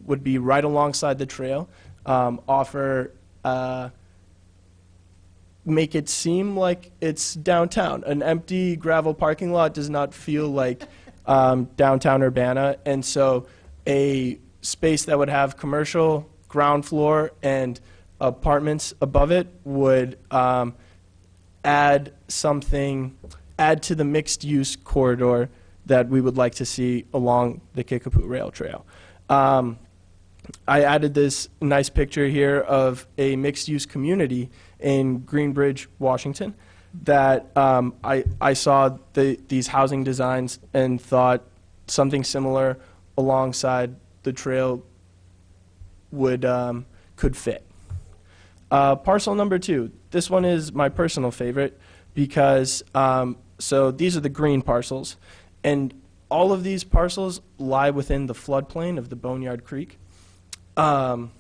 would be right alongside the trail, offer make it seem like it's downtown. An empty gravel parking lot does not feel like downtown Urbana, and so a space that would have commercial ground floor and apartments above it would add to the mixed use corridor that we would like to see along the Kickapoo Rail Trail. I added this nice picture here of a mixed use community in Greenbridge, Washington, that I saw these housing designs and thought something similar alongside the trail could fit. Parcel number 2. This one is my personal favorite because so these are the green parcels, and all of these parcels lie within the floodplain of the Boneyard Creek, and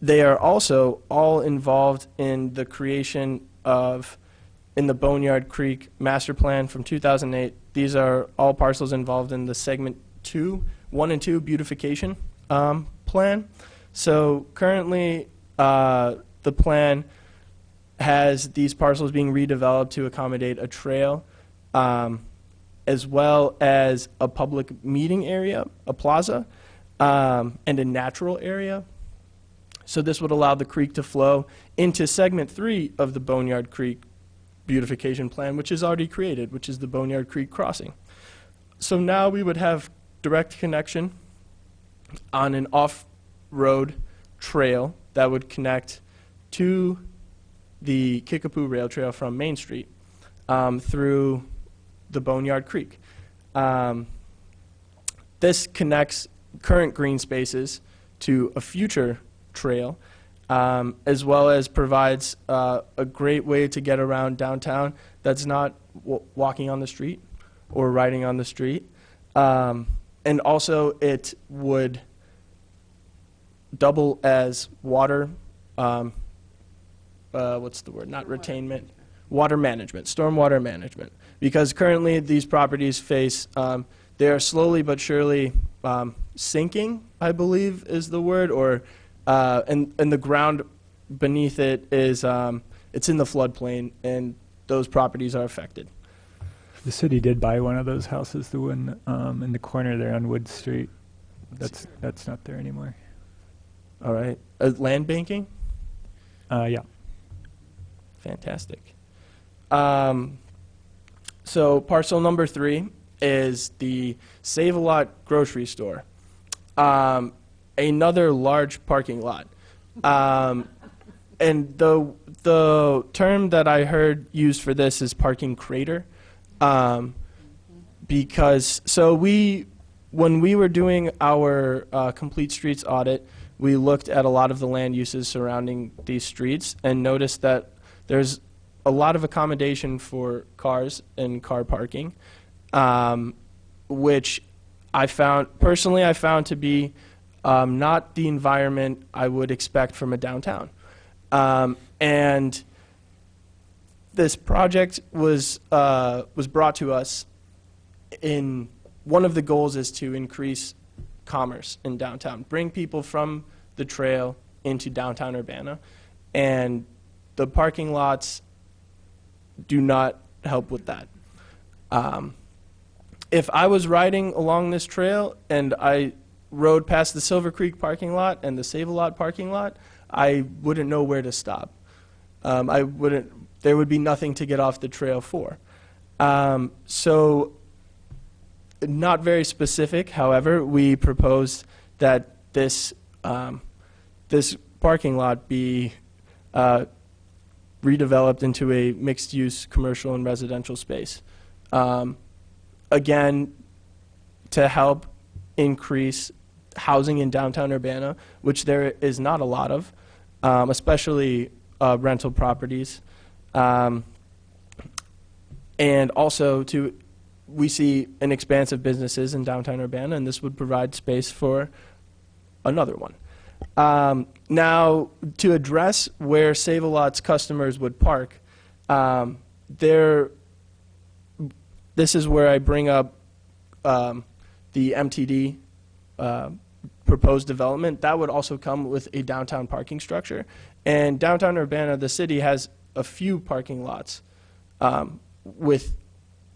they are also all involved in the creation in the Boneyard Creek Master Plan from 2008. These are all parcels involved in the Segment 1 and 2 beautification plan. So currently, the plan has these parcels being redeveloped to accommodate a trail, as well as a public meeting area, a plaza, and a natural area. So this would allow the creek to flow into Segment 3 of the Boneyard Creek beautification plan, which is already created, which is the Boneyard Creek crossing. So now we would have direct connection on an off-road trail that would connect to the Kickapoo Rail Trail from Main Street through the Boneyard Creek. This connects current green spaces to a future trail, as well as provides a great way to get around downtown that's not walking on the street or riding on the street. And also it would double as water, what's the word, not retainment, water management, stormwater management. Because currently these properties face, they are slowly but surely sinking, I believe is the word, or and the ground beneath it is, it's in the floodplain, and those properties are affected. The city did buy one of those houses, the one in the corner there on Wood Street. That's not there anymore. All right. Land banking? Yeah. Fantastic. So parcel number 3 is the Save-A-Lot grocery store. Another large parking lot. And the term that I heard used for this is parking crater, because when we were doing our complete streets audit, we looked at a lot of the land uses surrounding these streets and noticed that there's a lot of accommodation for cars and car parking, which I found to be not the environment I would expect from a downtown. And this project was brought to us in one of the goals is to increase commerce in downtown, bring people from the trail into downtown Urbana, and the parking lots do not help with that. If I was riding along this trail and I rode past the Silver Creek parking lot and the Save-A-Lot parking lot, I wouldn't know where to stop. There would be nothing to get off the trail for. So, not very specific, however, we proposed that this parking lot be redeveloped into a mixed-use commercial and residential space. Again, to help increase housing in downtown Urbana, which there is not a lot of, especially rental properties. And also we see an expanse of businesses in downtown Urbana, and this would provide space for another one. Now, to address where Save-A-Lot's customers would park, this is where I bring up the MTD proposed development. That would also come with a downtown parking structure. And downtown Urbana, the city has a few parking lots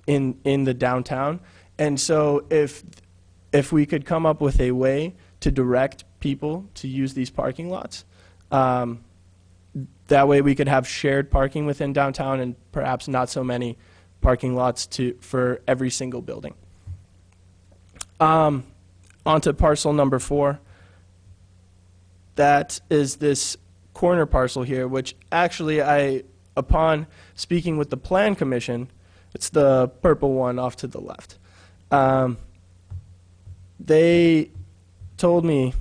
in the downtown. And so if we could come up with a way to direct people to use these parking lots, that way we could have shared parking within downtown and perhaps not so many parking lots for every single building. Onto parcel number 4. That is this corner parcel here, which actually upon speaking with the Plan Commission, it's the purple one off to the left. They told me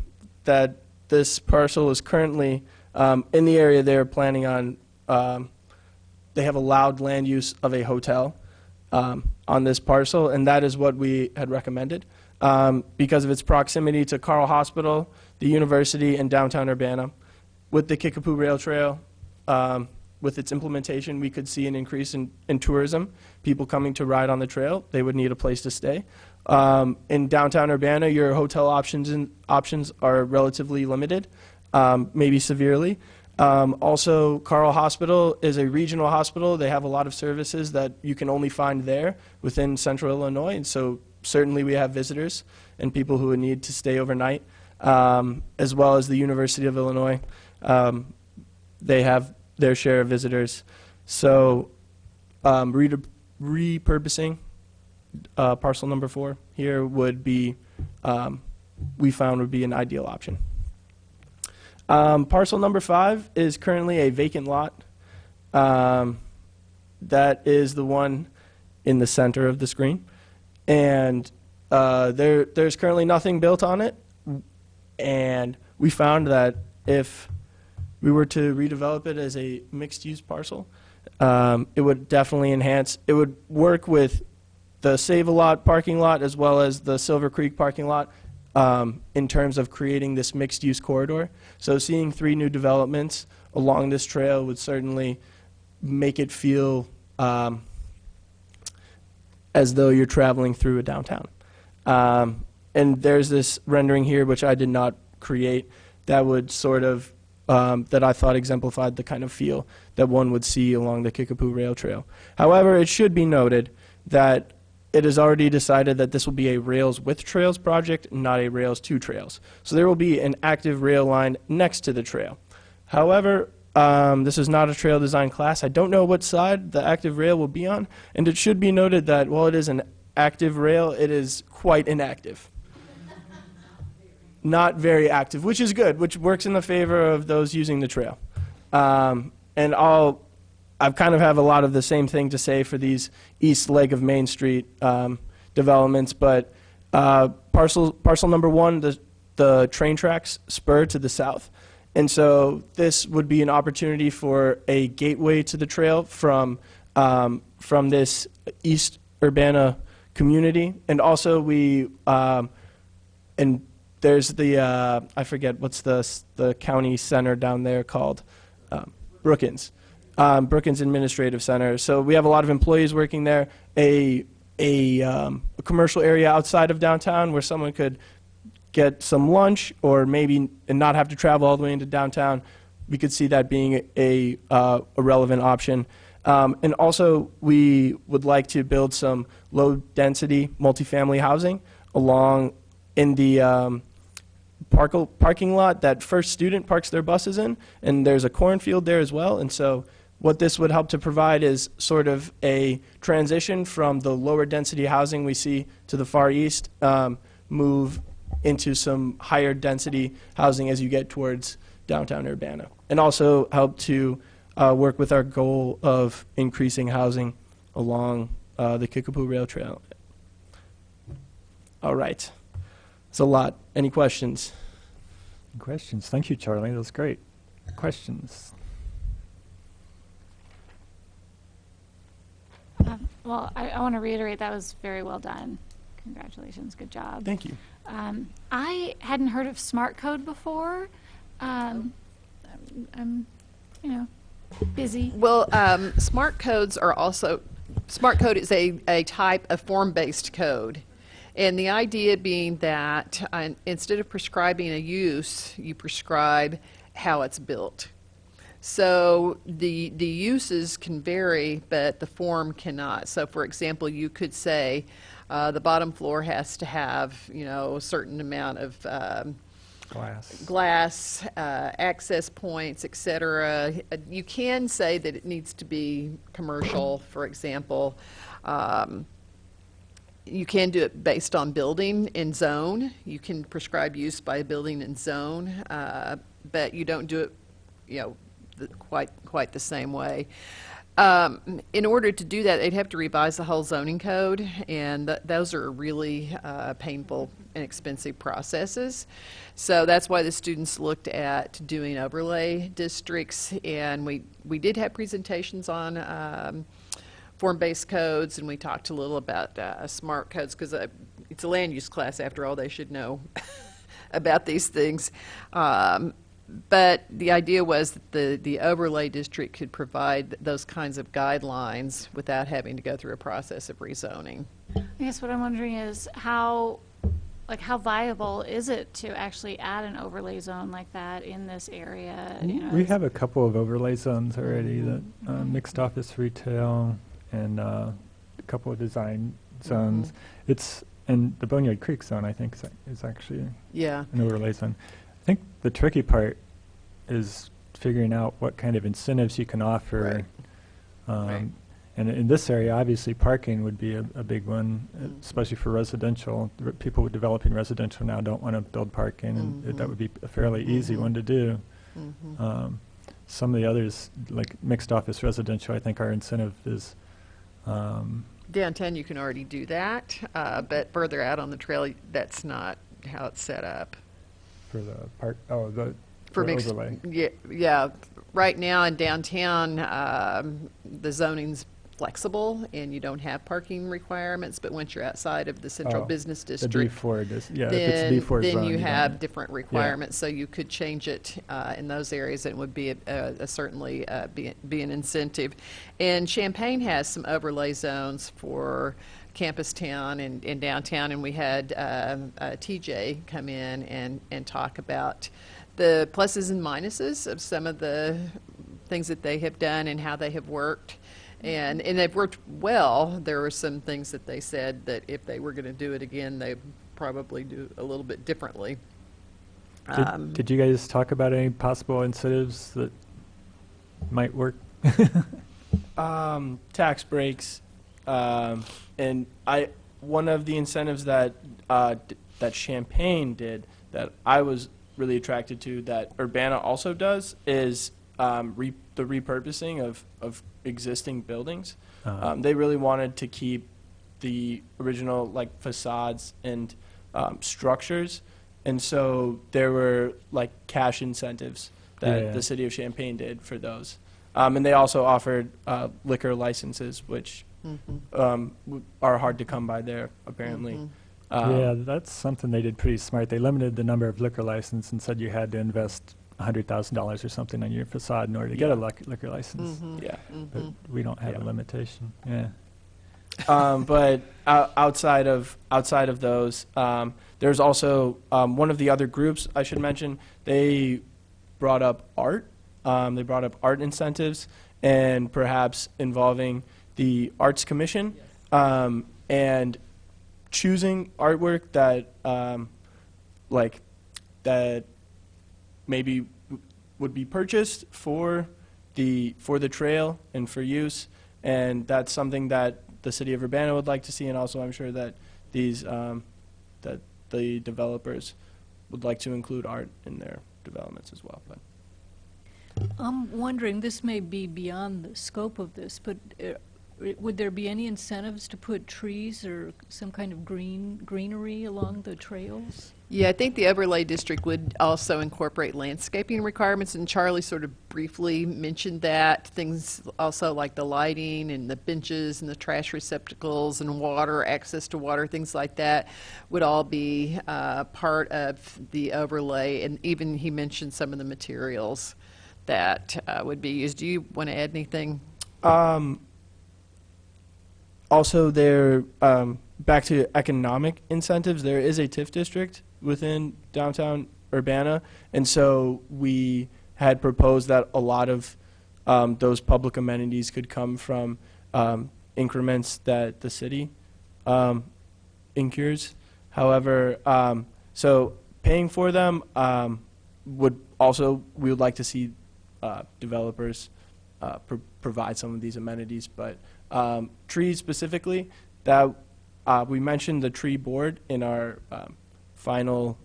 that this parcel is currently in the area they're planning on. They have allowed land use of a hotel on this parcel, and that is what we had recommended because of its proximity to Carl Hospital, the university, and downtown Urbana. With the Kickapoo Rail Trail, with its implementation, we could see an increase in tourism, people coming to ride on the trail. They would need a place to stay. In downtown Urbana, your hotel options are relatively limited, maybe severely. Also, Carl Hospital is a regional hospital. They have a lot of services that you can only find there within central Illinois, and so certainly we have visitors and people who would need to stay overnight, as well as the University of Illinois. They have their share of visitors. So repurposing parcel number 4 here would be, we found would be an ideal option. Parcel number 5 is currently a vacant lot. That is the one in the center of the screen. And there's currently nothing built on it. And we found that if we were to redevelop it as a mixed-use parcel, it would definitely enhance, it would work with the Save-A-Lot parking lot as well as the Silver Creek parking lot in terms of creating this mixed-use corridor. So seeing 3 new developments along this trail would certainly make it feel as though you're traveling through a downtown. And there's this rendering here, which I did not create, that would sort of, that I thought exemplified the kind of feel that one would see along the Kickapoo Rail Trail. However, it should be noted that it is already decided that this will be a Rails with Trails project, not a Rails to Trails. So there will be an active rail line next to the trail. However, this is not a trail design class. I don't know what side the active rail will be on, and it should be noted that while it is an active rail, it is quite inactive. Not very active, which is good, which works in the favor of those using the trail. And I've kind of have a lot of the same thing to say for these east leg of Main Street developments, but parcel number 1, the train tracks spur to the south. And so this would be an opportunity for a gateway to the trail from this East Urbana community. And also and there's the, I forget what's the county center down there called, Brookins. Brookins Administrative Center. So we have a lot of employees working there. A commercial area outside of downtown where someone could get some lunch or maybe and not have to travel all the way into downtown. We could see that being a relevant option. And also, we would like to build some low-density multifamily housing along in the parking lot that First Student parks their buses in, and there's a cornfield there as well. And so what this would help to provide is sort of a transition from the lower density housing we see to the far east, move into some higher density housing as you get towards downtown Urbana, and also help to work with our goal of increasing housing along the Kickapoo Rail Trail. All right. It's a lot. Any questions? Questions? Thank you, Charlie. That was great. Questions? Well, I want to reiterate that was very well done. Congratulations. Good job. Thank you. I hadn't heard of smart code before. I'm busy. Well, smart codes are also, smart code is a type of form-based code. And the idea being that instead of prescribing a use, you prescribe how it's built. So the uses can vary, but the form cannot. So for example, you could say the bottom floor has to have, a certain amount of glass, access points, etc. You can say that it needs to be commercial, for example. You can do it based on building and zone. You can prescribe use by building and zone, but you don't do it, quite the same way. In order to do that, they'd have to revise the whole zoning code, and those are really painful and expensive processes. So that's why the students looked at doing overlay districts, and we did have presentations on form-based codes, and we talked a little about smart codes, because it's a land use class after all. They should know about these things. But the idea was that the overlay district could provide those kinds of guidelines without having to go through a process of rezoning. I guess what I'm wondering is how viable is it to actually add an overlay zone like that in this area? We have a couple of overlay zones already, that mixed office retail and a couple of design zones. And the Boneyard Creek zone, I think, is actually an overlay zone. I think the tricky part is figuring out what kind of incentives you can offer. And in this area, obviously, parking would be a big one, especially for residential. People developing residential now don't want to build parking, and that would be a fairly easy one to do. Some of the others, like mixed office residential, I think our incentive is Downtown, you can already do that, but further out on the trail, that's not how it's set up. For the park, For mixed, overlay. Yeah. Right now in downtown, the zoning's flexible, and you don't have parking requirements. But once you're outside of the central business district, if it's D4 then zone, you don't have different requirements. So you could change it in those areas, and it would be certainly be an incentive. And Champaign has some overlay zones for Campus Town and downtown, and we had TJ come in and talk about the pluses and minuses of some of the things that they have done and how they have worked. And they've worked well. There were some things that they said that if they were going to do it again, they'd probably do a little bit differently. Did you guys talk about any possible incentives that might work? Tax breaks, and one of the incentives that Champaign did that I was really attracted to, that Urbana also does, is the repurposing of existing buildings. They really wanted to keep the original like facades and structures, and so there were like cash incentives that Yeah. the city of Champaign did for those, and they also offered liquor licenses, which are hard to come by there apparently. Yeah, that's something they did pretty smart. They limited the number of liquor licenses and said you had to invest $100,000 or something on your facade in order to get a liquor license. Yeah. But we don't have Yeah. a limitation. Yeah. But outside of those, there's also one of the other groups I should mention. They brought up art. They brought up art incentives and perhaps involving the Arts Commission and choosing artwork that that maybe would be purchased for the trail and for use, and that's something that the city of Urbana would like to see, and also I'm sure that these that the developers would like to include art in their developments as well. But I'm wondering, this may be beyond the scope of this, but would there be any incentives to put trees or some kind of greenery along the trails? Yeah, I think the overlay district would also incorporate landscaping requirements, and Charlie sort of briefly mentioned that. Things also like the lighting and the benches and the trash receptacles and water, access to water, things like that would all be part of the overlay. And even he mentioned some of the materials that would be used. Do you want to add anything? Also, there back to economic incentives. There is a TIF district within downtown Urbana, and so we had proposed that a lot of those public amenities could come from increments that the city incurs. However, so paying for them would also, we would like to see developers provide some of these amenities, but trees specifically, that we mentioned the tree board in our final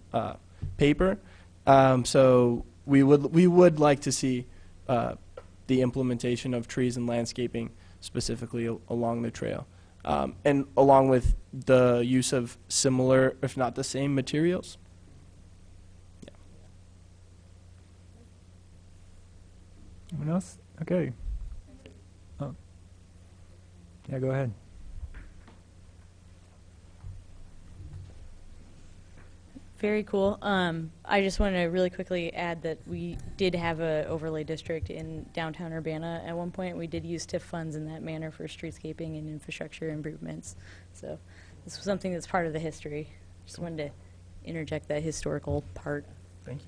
paper. So we would like to see the implementation of trees and landscaping specifically along the trail, and along with the use of similar, if not the same, materials. Yeah. Anyone else? Okay. Oh. Yeah, go ahead. Very cool. I just want to really quickly add that we did have an overlay district in downtown Urbana at one point. We did use TIF funds in that manner for streetscaping and infrastructure improvements. So this was something that's part of the history. Just wanted to interject that historical part. Thank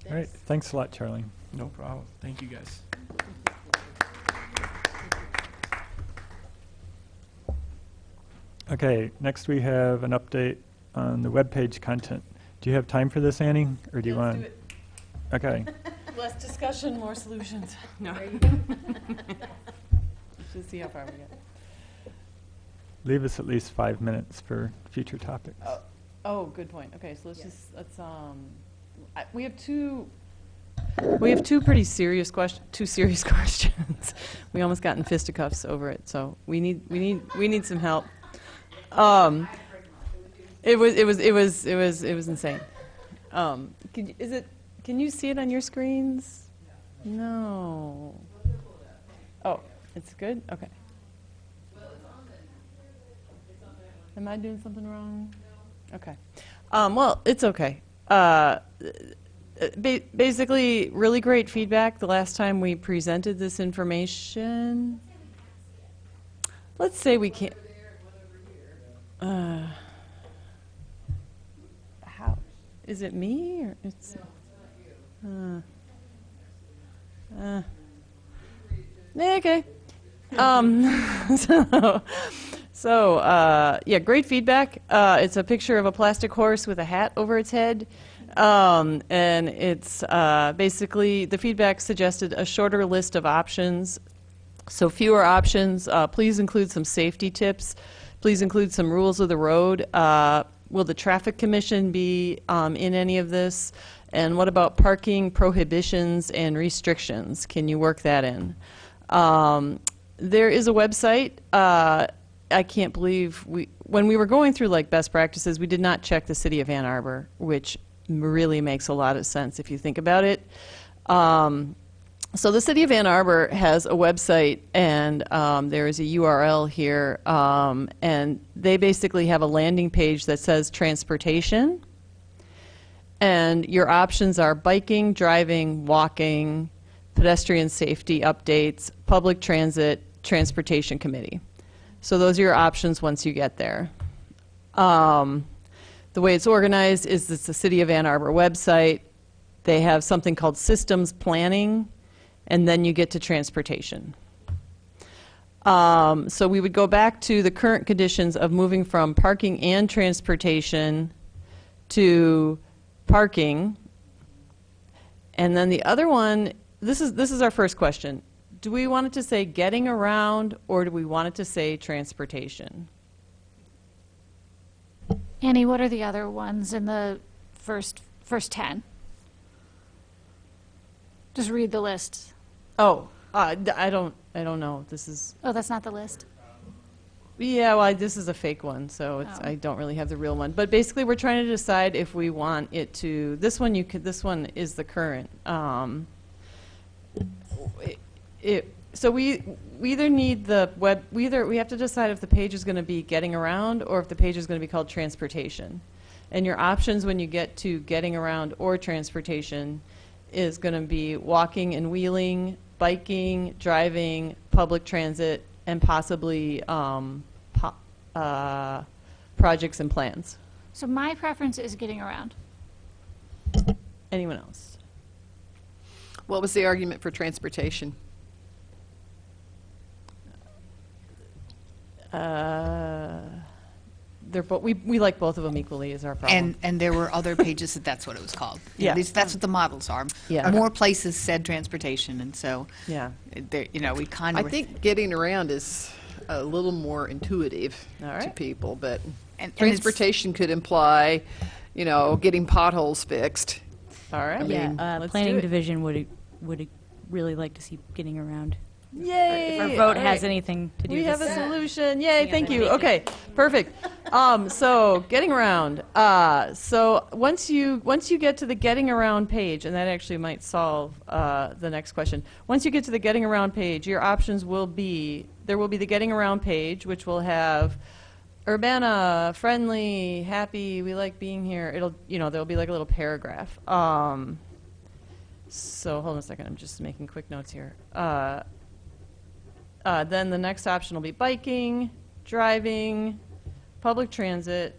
All right. Thanks a lot, Charlie. you. No problem. Thank you, guys. Okay, next we have an update on the webpage content. Do you have time for this, Annie, or do you want? Let's do it. Okay. Less discussion, more solutions. No. Just see how far we get. Leave us at least 5 minutes for future topics. Oh, good point. Okay, so let's we have two pretty serious questions. We almost got in fisticuffs over it, so we need some help. It was insane. Can you see it on your screens? No. Oh, it's good? Okay. Am I doing something wrong? Okay. Well, it's okay. Basically, really great feedback the last time we presented this information. Let's say we can't. How? Is it me or it's? Okay. Yeah, great feedback. It's a picture of a plastic horse with a hat over its head. And it's basically, the feedback suggested a shorter list of options. So fewer options. Please include some safety tips. Please include some rules of the road. Will the Traffic Commission be in any of this? And what about parking prohibitions and restrictions? Can you work that in? There is a website. I can't believe when we were going through like best practices, we did not check the city of Ann Arbor, which really makes a lot of sense if you think about it. So the city of Ann Arbor has a website, and there is a URL here, and they basically have a landing page that says transportation, and your options are biking, driving, walking, pedestrian safety updates, public transit, transportation committee. So those are your options once you get there. The way it's organized is it's the City of Ann Arbor website. They have something called systems planning, and then you get to transportation. So we would go back to the current conditions of moving from parking and transportation to parking. And then the other one, this is our first question. Do we want it to say getting around, or do we want it to say transportation? Annie, what are the other ones in the first 10? Just read the list. Oh, I don't know. This is, Oh, that's not the list? yeah, well, this is a fake one, so it's, Oh. I don't really have the real one. But basically, we're trying to decide if we want it to, this one this one is the current. So we either need the web, we have to decide if the page is going to be getting around or if the page is going to be called transportation. And your options when you get to getting around or transportation is going to be walking and wheeling, biking, driving, public transit, and possibly projects and plans. So my preference is getting around. Anyone else? What was the argument for transportation? They're we like both of them equally is our problem. And there were other pages that's what it was called. Yeah. At least that's what the models are. Yeah. More places said transportation, and so, Yeah. we kind I of. think getting around is a little more intuitive All to right. people, but And it's- transportation could imply, getting potholes fixed. All right. mean, let's do Planning it. division would really like to see getting around. Yay! If our vote All has right. anything to do We with have a this. solution. Yay, Yeah, thank that you. makes Okay, perfect. So getting around. So once you get to the getting around page, and that actually might solve the next question. Once you get to the getting around page, your options will be, there will be the getting around page, which will have Urbana, friendly, happy, we like being here. It'll, there'll be like a little paragraph. So hold on a second, I'm just making quick notes here. Then the next option will be biking, driving, public transit,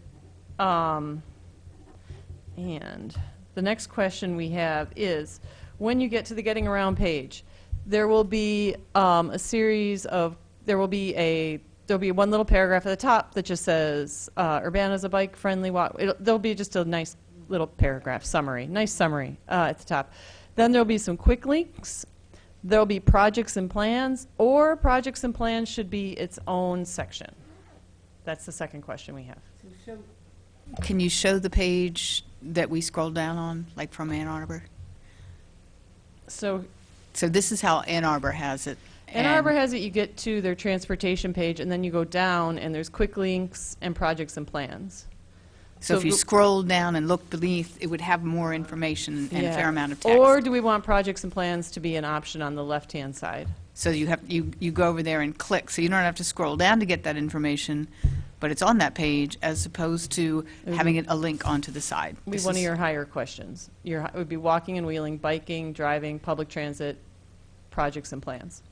and the next question we have is, when you get to the getting around page, there will be a series of, there'll be one little paragraph at the top that just says, Urbana is a bike-friendly walk. There'll be just a nice little paragraph summary, nice summary at the top. Then there'll be some quick links. There'll be projects and plans, or projects and plans should be its own section. That's the second question we have. Can you show the page that we scrolled down on, like from Ann Arbor? So So this is how Ann Arbor has it. Ann Arbor has it, you get to their transportation page, and then you go down, and there's quick links and projects and plans. So if you go- scroll down and look beneath, it would have more information and a Yeah. fair amount of text. Or do we want projects and plans to be an option on the left-hand side? So you go over there and click, so you don't have to scroll down to get that information, but it's on that page as opposed to having it a link onto the side. Would be This one of is- your higher questions. It would be walking and wheeling, biking, driving, public transit, projects and plans.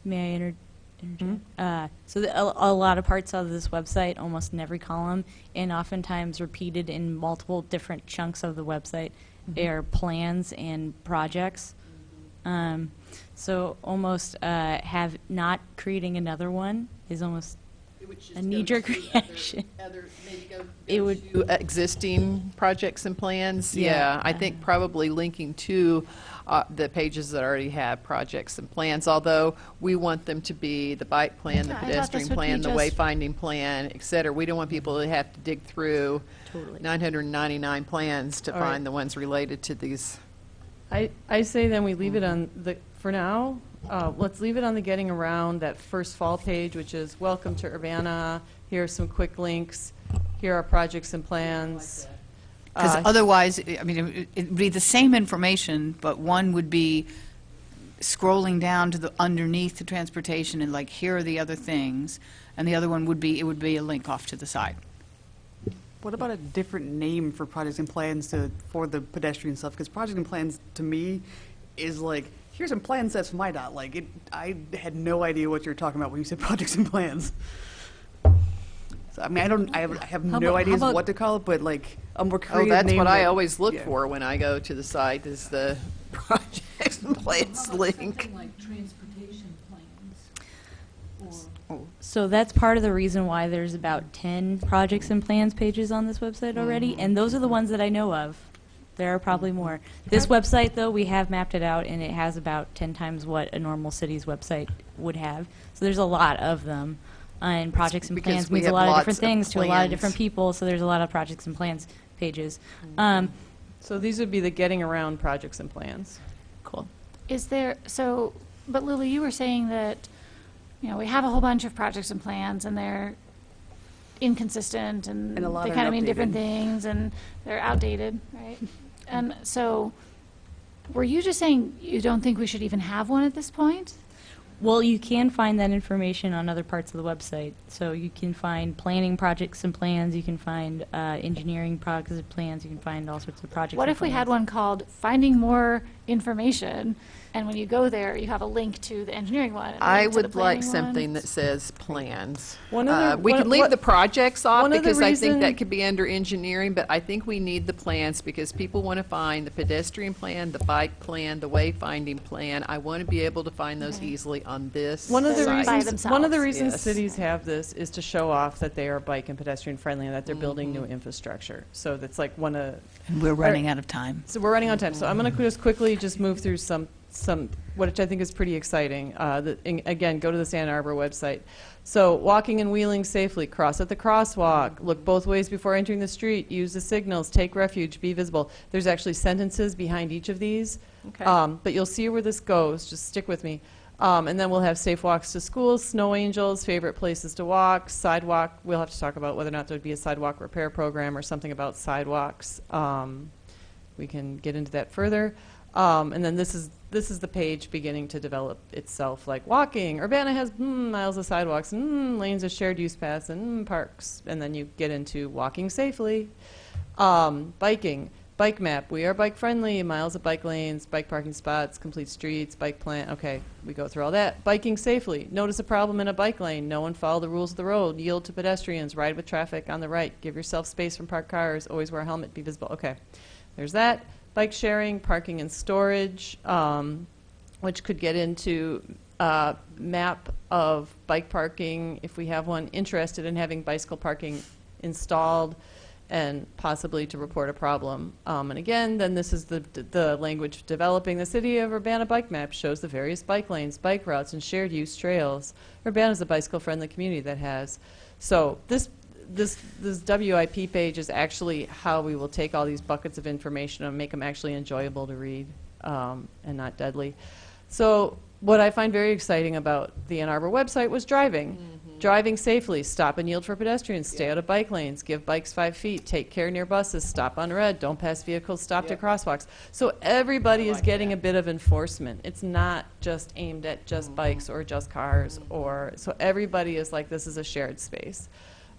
May I interject? So a lot of parts of this website, almost in every column, and oftentimes repeated in multiple different chunks of the website, are plans and projects. So almost have not creating another one is almost a knee-jerk reaction. It would To existing projects and plans, Yeah. yeah. I think probably linking to the pages that already have projects and plans, although we want them to be the bike plan, the Yeah, I thought pedestrian this would plan, be the just- wayfinding plan, et cetera. We don't want people to have to dig through Totally. 999 plans to All right. find the ones related to these. I say then we leave it on the, for now, let's leave it on the getting around, that first fall page, which is welcome to Urbana, here are some quick links, here are projects and plans. Because otherwise, I mean, it would be the same information, but one would be scrolling down to the underneath the transportation and like, here are the other things, and the other one would be, it would be a link off to the side. What about a different name for projects and plans for the pedestrian stuff? Because project and plans, to me, is like, here's some plan sets from MIDOT. Like, I had no idea what you were talking about when you said projects and plans. So, I mean, I have no ideas what to call it, but like, a more creative that's name what I that- always look yeah. for when I go to the site, is the projects and plans link. Something like transportation plans, or So that's part of the reason why there's about 10 projects and plans pages on this website already, and those are the ones that I know of. There are probably more. This website, though, we have mapped it out, and it has about 10 times what a normal city's website would have. So there's a lot of them. And projects and because plans we means a have lot of lots different of things to a lot of plans. different people, so there's a lot of projects and plans pages. So these would be the getting around projects and plans. Cool. Is there, so, but Lily, you were saying that, you know, we have a whole bunch of projects and plans, and they're inconsistent, and And a lot they are kind of mean different outdated. things, and they're outdated, right? And so, were you just saying you don't think we should even have one at this point? Well, you can find that information on other parts of the website. So you can find planning projects and plans, you can find engineering projects and plans, you can find all sorts of projects What and if we had plans. one called Finding More Information, and when you go there, you have a link to the engineering one? And a I link to the would like planning one? something that says plans. One of the- We one- could leave what- the projects off one of the because I think reason- that could be under engineering, but I think we need the plans because people want to find the pedestrian plan, the bike plan, the wayfinding plan. I want to be able to find those easily on this One of the site. By reasons, one of the themselves. reasons Yes. cities have this is to show off that they are bike and pedestrian friendly and that they're building Mm-hmm. new infrastructure. So that's like one of, And we're running out of time. so we're running out of time. So I'm going to just quickly just move through some, which I think is pretty exciting. Again, go to the Santa Arbor website. So walking and wheeling safely, cross at the crosswalk, look both ways before entering the street, use the signals, take refuge, be visible. There's actually sentences behind each of these. Okay. But you'll see where this goes. Just stick with me. And then we'll have safe walks to schools, snow angels, favorite places to walk, sidewalk. We'll have to talk about whether or not there would be a sidewalk repair program or something about sidewalks. We can get into that further. And then this is the page beginning to develop itself, like walking. Urbana has miles of sidewalks, lanes of shared use paths, and parks. And then you get into walking safely. Biking. Bike map, we are bike friendly, miles of bike lanes, bike parking spots, complete streets, bike plan, okay, we go through all that. Biking safely, notice a problem in a bike lane, no one follow the rules of the road, yield to pedestrians, ride with traffic on the right, give yourself space from parked cars, always wear a helmet, be visible, okay. There's that. Bike sharing, parking and storage, which could get into map of bike parking, if we have one interested in having bicycle parking installed, and possibly to report a problem. And again, then this is the language developing. The City of Urbana bike map shows the various bike lanes, bike routes, and shared use trails. Urbana is a bicycle-friendly community that has. So this WIP page is actually how we will take all these buckets of information and make them actually enjoyable to read and not deadly. So what I find very exciting about the Ann Arbor website was driving. Driving safely, stop and yield for pedestrians, stay out of bike lanes, give bikes 5 feet, take care near buses, stop on red, don't pass vehicles, stop to crosswalks. So everybody is getting a bit of enforcement. It's not just aimed at just bikes or just cars, or so everybody is like, this is a shared space.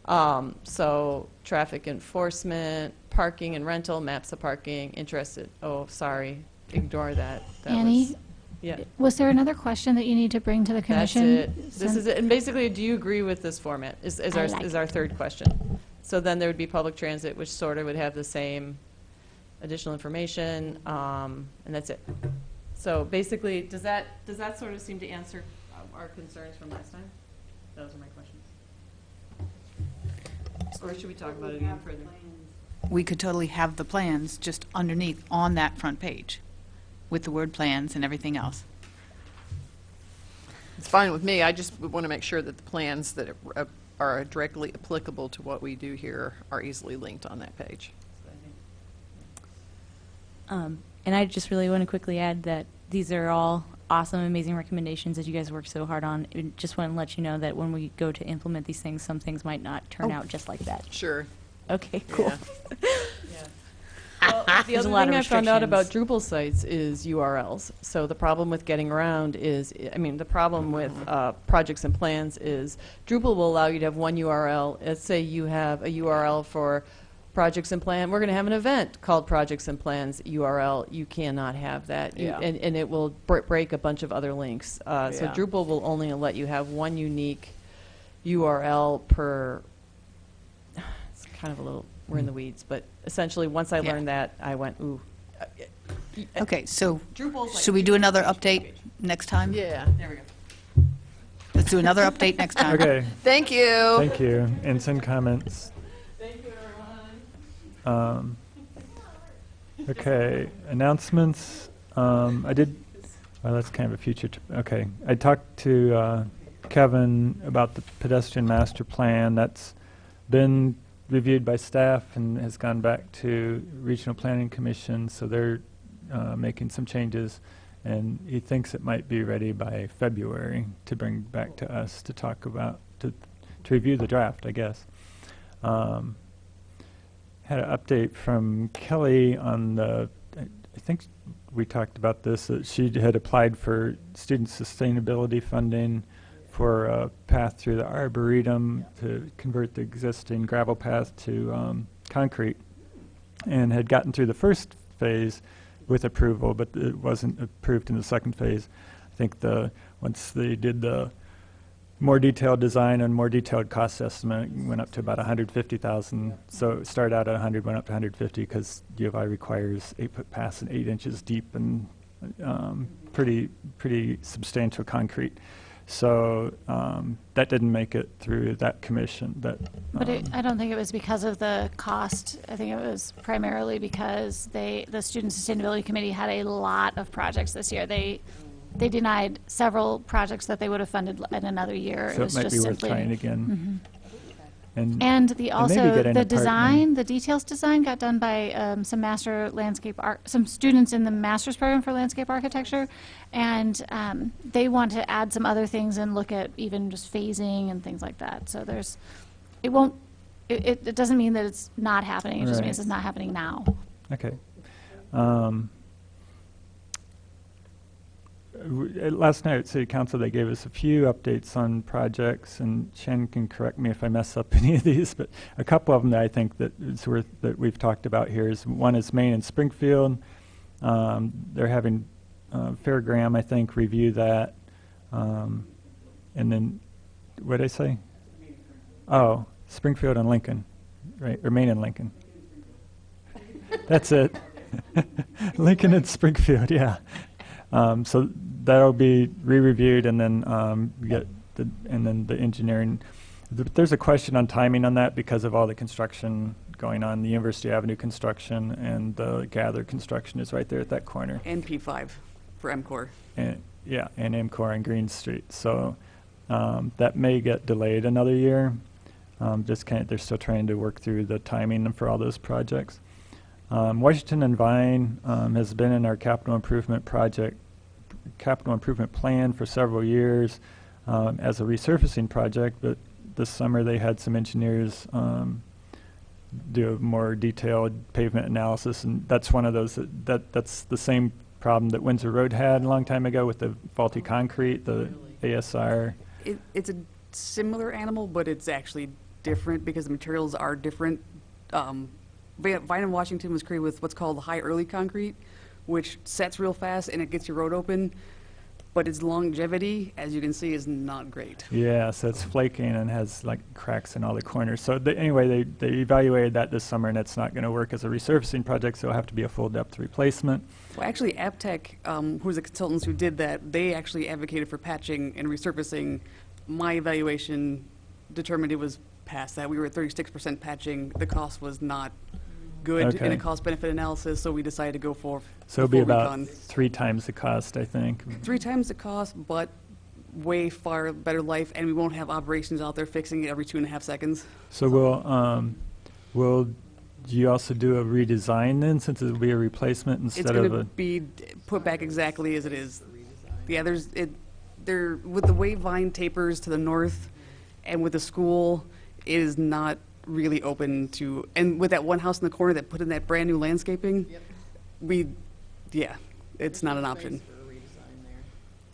So traffic enforcement, parking and rental, maps of parking, interested. Oh, sorry, ignore that. That Annie? was, yeah. Was there another question that you need to bring to the That's commission? it. This is it. And basically, do you agree with this format? Is I like our third question. So then there would be public transit, which sort of would have the same additional information, and that's it. So basically, does that sort of seem to answer our concerns from last time? Those are my questions. Or should we talk about it even further? We could totally have the plans just underneath on that front page with the word plans and everything else. It's fine with me. I just want to make sure that the plans that are directly applicable to what we do here are easily linked on that page. And I just really want to quickly add that these are all awesome, amazing recommendations that you guys worked so hard on. And just want to let you know that when we go to implement these things, some things might not turn out just like that. Sure. Okay, cool. Well, the There's a other lot thing of I found out about restrictions. Drupal sites is URLs. So the problem with getting around is, I mean, the problem with projects and plans is Drupal will allow you to have one URL. Let's say you have a URL for projects and plan. We're going to have an event called Projects and Plans URL. You cannot have that. And it will break a bunch of other links. So Yeah. Drupal will only let you have one unique URL per, it's kind of a little, we're in the weeds, but essentially once I Yeah. learned that, I went, ooh. Okay, so Drupal's like should we do another update next time? Yeah. There we go. Let's do another update next time. Okay, Thank you. thank you. And send comments. Thank you, everyone. Okay, announcements. I did, well, that's kind of a future, okay. I talked to Kevin about the pedestrian master plan. That's been reviewed by staff and has gone back to Regional Planning Commission, so they're making some changes. And he thinks it might be ready by February to bring back to us to talk about, to review the draft, I guess. Had an update from Kelly on the, I think we talked about this, that she had applied for student sustainability funding for a path through the Arboretum to convert the existing gravel path to concrete, and had gotten through the first phase with approval, but it wasn't approved in the second phase. I think once they did the more detailed design and more detailed cost estimate, went up to about 150,000. So it started out at 100, went up to 150 because U of I requires 8-foot paths and 8 inches deep and pretty substantial concrete. So that didn't make it through that commission. But I don't think it was because of the cost. I think it was primarily because the Student Sustainability Committee had a lot of projects this year. They denied several projects that they would have funded in another year. So it was it might just be worth simply trying again. And And maybe also getting the a partner. design, the details design got done by some students in the master's program for landscape architecture, and they want to add some other things and look at even just phasing and things like that. So it doesn't mean that it's not happening. It just Right. means it's not happening now. Okay. Last night at City Council, they gave us a few updates on projects, and Shannon can correct me if I mess up any of these, but a couple of them that I think that it's worth that we've talked about here is one is Maine and Springfield. They're having Fairgram, I think, review that, and then what did I say? Oh, Springfield and Lincoln, right? Or Maine and Lincoln. That's it. Lincoln and Springfield, yeah. So that'll be re-reviewed, and then the engineering. There's a question on timing on that because of all the construction going on. The University Avenue construction and the Gather construction is right there at that corner. And P5 for MCOR. And yeah, and MCOR and Green Street. So that may get delayed another year. They're still trying to work through the timing for all those projects. Washington and Vine has been in our capital improvement plan for several years as a resurfacing project, but this summer they had some engineers do a more detailed pavement analysis, and that's one of those that's the same problem that Windsor Road had a long time ago with the faulty concrete, the ASR. It's a similar animal, but it's actually different because the materials are different. Vine and Washington was created with what's called high early concrete, which sets real fast and it gets your road open, but its longevity, as you can see, is not great. Yeah, so it's flaking and has like cracks in all the corners. So anyway, they evaluated that this summer, and it's not going to work as a resurfacing project, so it'll have to be a full depth replacement. Well, actually, Aptec, who's the consultants who did that, they actually advocated for patching and resurfacing. My evaluation determined it was past that. We were at 36% patching. The cost was not good in a cost-benefit analysis, so we decided to go for So it'll be about recon. 3 times the cost, I think. 3 times the cost, but way far better life, and we won't have operations out there fixing it every 2.5 seconds. So we'll do you also do a redesign then, since it'll be a replacement It's instead going of to a? be put back exactly as it is. Yeah, there, with the way Vine tapers to the north and with the school, it is not really open to, and with that one house in the corner that put in that brand new landscaping, it's not an option.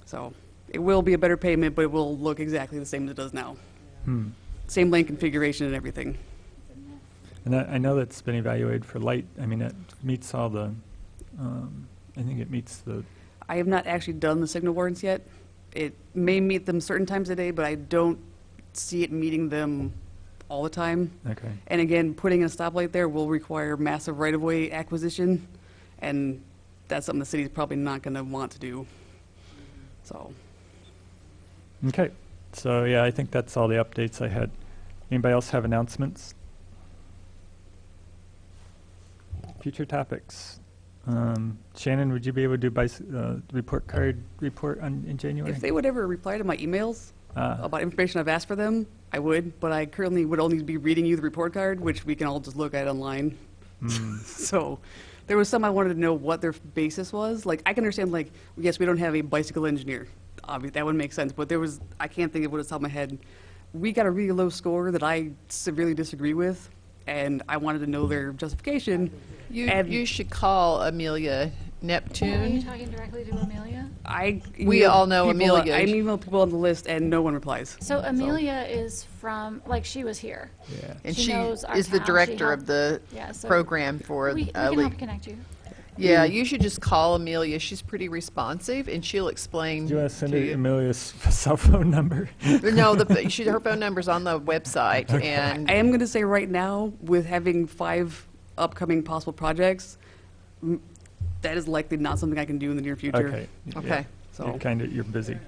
So it will be a better pavement, but it will look exactly the same as it does now. Same lane configuration and everything. And I know that's been evaluated for light. I mean, it meets all the, I think it meets the, I have not actually done the signal warrants yet. It may meet them certain times a day, but I don't see it meeting them all the time. okay. And again, putting a stoplight there will require massive right-of-way acquisition, and that's something the city's probably not going to want to do. So, Okay. So, yeah, I think that's all the updates I had. Anybody else have announcements? Future topics. Shannon, would you be able to do report card report in January? if they would ever reply to my emails about information I've asked for them, I would, but I currently would only be reading you the report card, which we can all just look at online. So there was some I wanted to know what their basis was. Like, I can understand, like, yes, we don't have a bicycle engineer. Obviously, that would make sense, but there was, I can't think of what it's top of my head. We got a really low score that I severely disagree with, and I wanted to know their justification. You should call Amelia Neptune. Are you talking directly to Amelia? We all know Amelia. I email people on the list, and no one replies. So Amelia is from, like, she was here. Yeah. And She she knows our is the town. She director helped- of the Yeah, so program for we can help connect you. Yeah, you should just call Amelia. She's pretty responsive, and she'll explain Do you want to send to her you. Amelia's cell phone number? No, her phone number's on the website, and I am going to say right now, with having 5 upcoming possible projects, that is likely not something I can do in the near future. Okay. Okay. Yeah. So You're busy.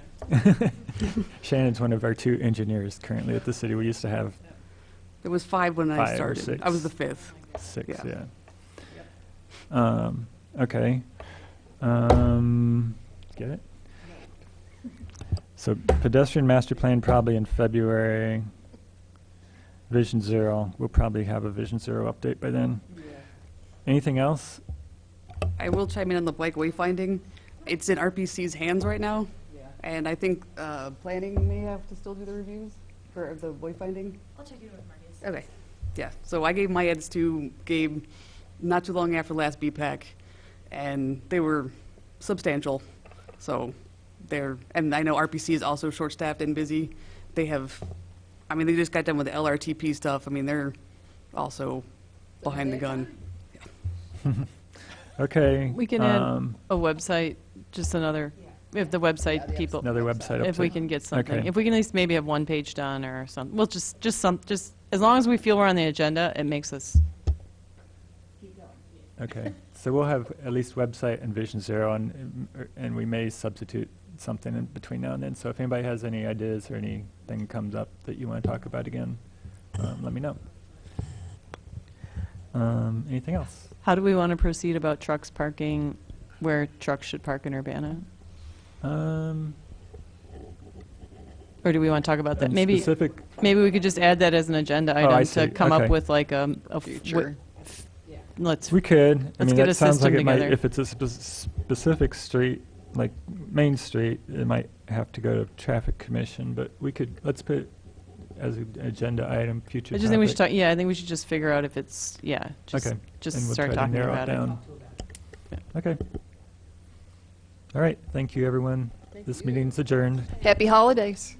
Shannon's one of our 2 engineers currently at the city. We used to have there was 5 when 5 I or started. 6. I was the 5th. 6, Yeah. Okay. Get it? So pedestrian master plan probably in February. Vision Zero, we'll probably have a Vision Zero update by then. Anything else? I will chime in on the bike wayfinding. It's in RPC's hands right now, and I think planning may have to still do the reviews for the wayfinding. I'll check in with Marcus. Okay, yeah. So I gave my eds to Gabe not too long after last BPAC, and they were substantial. So and I know RPC is also short-staffed and busy. They have, I mean, they just got done with the LRTP stuff. I mean, they're also behind the gun. Okay. We can add a website, just another, if the website people, Another website if we update. can get something. Okay. If we can at least maybe have one page done or something. Well, just as long as we feel we're on the agenda, it makes us. Okay. So we'll have at least website and Vision Zero, and we may substitute something in between now and then. So if anybody has any ideas or anything comes up that you want to talk about again, let me know. Anything else? How do we want to proceed about trucks parking where trucks should park in Urbana? Or do we want to talk about that? Maybe Specific. we could just add that as an agenda Oh, I item see. to come Okay. up with like a Future. let's We could. I Let's mean, get that a sounds like system it might, together. if it's a specific street, like Main Street, it might have to go to Traffic Commission, but let's put it as an agenda item, future I just think we should topic. talk. Yeah, I think we should just figure out if it's just Okay. just And we'll start try to talking narrow about it down. Okay. All right. Thank you, everyone. This meeting's adjourned. happy holidays.